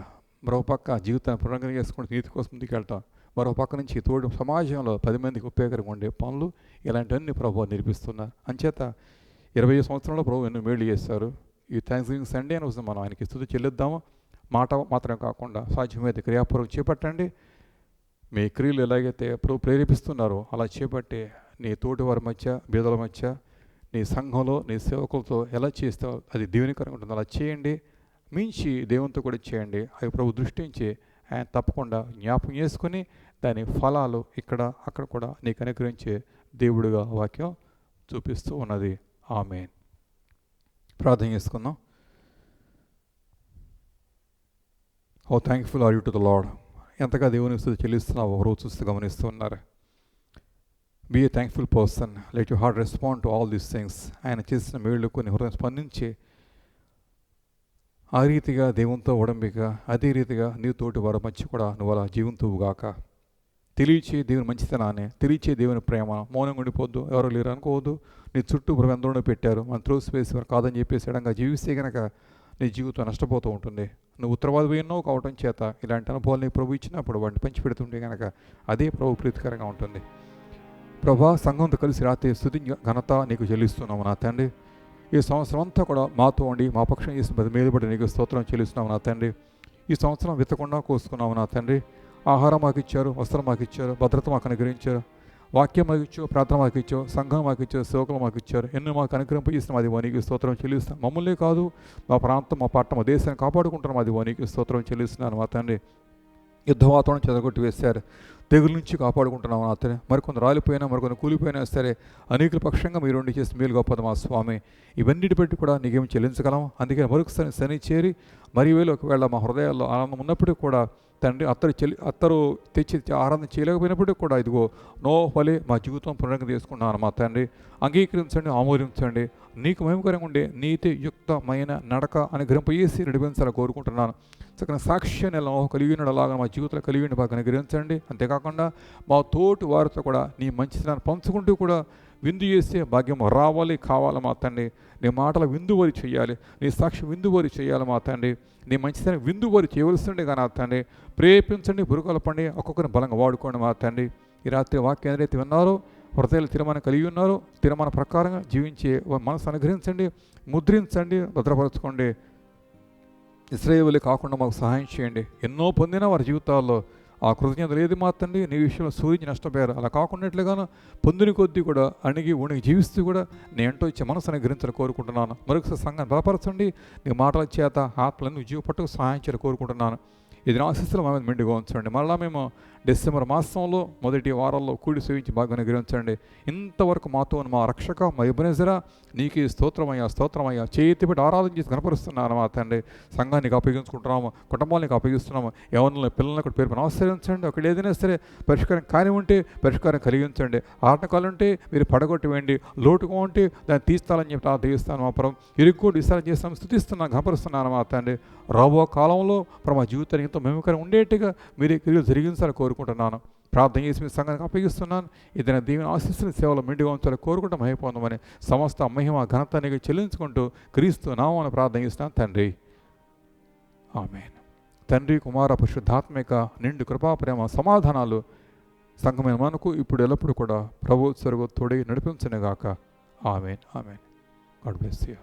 మరో పక్క జీవితాన్ని పునరంగం చేసుకుంటూ నీతి కోసం ముందుకు వెళ్తాం, మరో పక్క నుంచి తోడు సమాజంలో 10 మందికి ఉపయోగకరంగా ఉండే పనులు ఇలాంటివన్నీ ప్రభు నేర్పిస్తున్నారు. అంచేత 20 సంవత్సరంలో ప్రభు ఎన్నో మేలు చేస్తారు. ఈ థ్యాంక్స్ గివింగ్ సండే అని వస్తుంది, మనం ఆయనకి స్తుతి చెల్లిద్దాము. మాట మాత్రమే కాకుండా సాధ్యమైతే క్రియాపూర్వకం చేపట్టండి. మీ క్రియలు ఎలాగైతే ప్రభు ప్రేరేపిస్తున్నారో అలా చేపట్టి నీ తోటి వారి మధ్య, బీదల మధ్య, నీ సంఘంలో నీ సేవకులతో ఎలా చేస్తావు అది దేవునికరంగా ఉంటుంది. అలా చేయండి. మించి దేవునితో కూడా చేయండి. అవి ప్రభు దృష్టించి ఆయన తప్పకుండా జ్ఞాపకం చేసుకుని దాని ఫలాలు ఇక్కడ అక్కడ కూడా నీకు అనుగ్రహించే దేవుడిగా వాక్యం చూపిస్తూ ఉన్నది. ఆమేన్. ప్రార్థన చేసుకుందాం. How thankful are you to the lord. ఎంతగా దేవునికి స్తుతి చెల్లిస్తున్నావు రోజు చూస్తూ గమనిస్తూ ఉన్నారు. Be a thankful person. Let you heart respond to all these things. ఆయన చేసిన మేళ్ళు కొన్ని హృదయం స్పందించి ఆ రీతిగా దేవునితో ఒడంబిక, అదే రీతిగా నీ తోటి వారి మధ్య కూడా నువ్వు అలా జీవింతువుగాక. తెలియచే దేవుని మంచితనాన్ని, తెలియచే దేవుని ప్రేమ, మౌనంగా ఉండిపోద్దు, ఎవరు లేరు అనుకోవద్దు. నీ చుట్టూ ప్రభు ఎందరో పెట్టారు, మనం త్రోసివేసి వారు కాదని చెప్పేసి ఎడంగా జీవిస్తే కనుక నీ జీవితం నష్టపోతూ ఉంటుంది. నువ్వు ఉత్తరవాది ఎన్నో కావటం చేత ఇలాంటి అనుభవాలు నీకు ప్రభు ఇచ్చినప్పుడు వాటిని పంచిపెడుతుంటే కనుక అదే ప్రభు ప్రీతికరంగా ఉంటుంది. ప్రభా, సంఘంతో కలిసి రాత్రి స్తుతి ఘనత నీకు చెల్లిస్తున్నాము నా తండ్రి. ఈ సంవత్సరం అంతా కూడా మాతో ఉండి మా పక్షం చేసిన 10 మేలు బట్టి నీకు స్తోత్రం చెల్లిస్తున్నాము నా తండ్రి. ఈ సంవత్సరం విత్తకుండా కోసుకున్నాము నా తండ్రి. ఆహారం మాకు ఇచ్చారు, వస్త్రం మాకు ఇచ్చారు, భద్రత మాకు అనుగ్రహించారు, వాక్యం మాకు ఇచ్చారు, ప్రార్థన మాకు ఇచ్చారు, సంఘం మాకు ఇచ్చారు, సేవకులు మాకు ఇచ్చారు. ఎన్నో మాకు అనుగ్రహింపజేస్తున్నాం. అది నీకు స్తోత్రం చెల్లిస్తున్నాం. మమ్మల్ని కాదు, మా ప్రాంతం, మా పట్టణం, మా దేశాన్ని కాపాడుకుంటున్నాం. అది నీకు స్తోత్రం చెల్లిస్తున్నాను మా తండ్రి. యుద్ధ వాతావరణం చెదగొట్టి వేశారు, తెగుల నుంచి కాపాడుకుంటున్నాం నా తండ్రి. మరికొందరు రాలిపోయినా, మరికొందరు కూలిపోయినా సరే అనేకుల పక్షంగా మీరు ఉండి చేసిన మేలు గొప్పది మా స్వామి. ఇవన్నిటి బట్టి కూడా నీకేమి చెల్లించగలం. అందుకే మరొకసారి శని చేరి మరి వేలు ఒకవేళ మా హృదయాల్లో ఆనందం ఉన్నప్పటికీ కూడా తండ్రి అత్తరు తెచ్చి ఆరాధన చేయలేకపోయినప్పటికీ కూడా ఇదిగో నో వలే మా జీవితం పునరంగం చేసుకున్నాను మా తండ్రి. అంగీకరించండి, ఆమోదించండి. నీకు మహిమకరంగా ఉండే నీతి యుక్తమైన నడక అనుగ్రహింపజేసి నడిపించాలని కోరుకుంటున్నాను. చక్కని సాక్ష్యాన్ని ఎలా కలిగినలాగా మా జీవితంలో కలిగి బాగా అనుగ్రహించండి. అంతేకాకుండా మా తోటి వారితో కూడా నీ మంచితనాన్ని పంచుకుంటూ కూడా విందు చేసే భాగ్యం రావాలి, కావాలి మా తండ్రి. నీ మాటల విందువరి చేయాలి, నీ సాక్షి విందువరి చేయాలి మా తండ్రి. నీ మంచితనం విందువరి చేయవలసిండే కానీ నా తండ్రి. ప్రేరేపించండి, పురుకొల్పండి, ఒక్కొక్కరిని బలంగా వాడుకోండి మా తండ్రి. ఈ రాత్రి వాక్యం ఏదైతే విన్నారో, హృదయాలు తీర్మానం కలిగి ఉన్నారో, తీర్మాన ప్రకారంగా జీవించే మనసు అనుగ్రహించండి, ముద్రించండి, భద్రపరచుకోండి. ఇశ్రాయేలు కాకుండా మాకు సహాయం చేయండి. ఎన్నో పొందిన వారి జీవితాల్లో ఆ కృతజ్ఞత లేదు మా తండ్రి. నీ విషయంలో సూర్యుని నష్టపోయారు. అలా కాకుండాట్లుగాను పొందిన కొద్దీ కూడా అణిగి ఉణిగి జీవిస్తూ కూడా నీ ఎంటో ఇచ్చే మనసు అనుగ్రహించాలని కోరుకుంటున్నాను. మరొకసారి సంఘాన్ని బలపరచండి. నీ మాటల చేత ఆత్మలను జీవ పట్టుకు సహాయం చేయాలని కోరుకుంటున్నాను. ఇది ఆశీస్సులు మా మీద మెండుగా ఉంచండి. మళ్ళీ మేము డిసెంబర్ మాసంలో మొదటి వారాల్లో కూడి సేవించి బాగా అనుగ్రహించండి. ఇంతవరకు మాతో మా రక్షక, మా ఎబెనెజరా, నీకు స్తోత్రమయ్యా చేతిపెట్టి ఆరాధన చేసి కనపరుస్తున్నాను మా తండ్రి. సంఘానికి అప్పగించుకుంటున్నాము, కుటుంబానికి అప్పగిస్తున్నాము. ఎవరిని పిల్లల్ని కూడా పేరు ఆశ్రయించండి. ఒకటి ఏదైనా సరే పరిష్కారం కాని ఉంటే పరిష్కారం కలిగించండి. ఆటంకాలు ఉంటే మీరు పడగొట్టి వేయండి. లోటుగా ఉంటే దాన్ని తీస్తాలని చెప్పి తీస్తాను మా పరం. ఇరుక్కోటి విస్తారం చేస్తాను, స్తుతిస్తున్నాను, కనపరుస్తున్నాను మా తండ్రి. రాబో కాలంలో మా జీవితానికి ఎంతో మేమకరం ఉండేట్టుగా మీరు క్రియలు జరిగించాలని కోరుకుంటున్నాను. ప్రార్థన చేసి మీ సంఘానికి అప్పగిస్తున్నాను. ఇతని దీవెన ఆశీస్సుల సేవలు మెండుగా ఉంచాలి కోరుకుంటాం అయిపోదామని సమస్త మహిమ ఘనత నీకు చెల్లించుకుంటూ క్రీస్తు నామమున ప్రార్థన చేస్తున్నాను తండ్రి. ఆమేన్. తండ్రి కుమార పరిశుద్ధాత్మిక నిండు కృపా ప్రేమ సమాధానాలు సంఘమైన మనకు ఇప్పుడు ఎల్లప్పుడూ కూడా ప్రభు సరుగు తోడి నడిపించనుగాక. Amen. Amen. God bless you.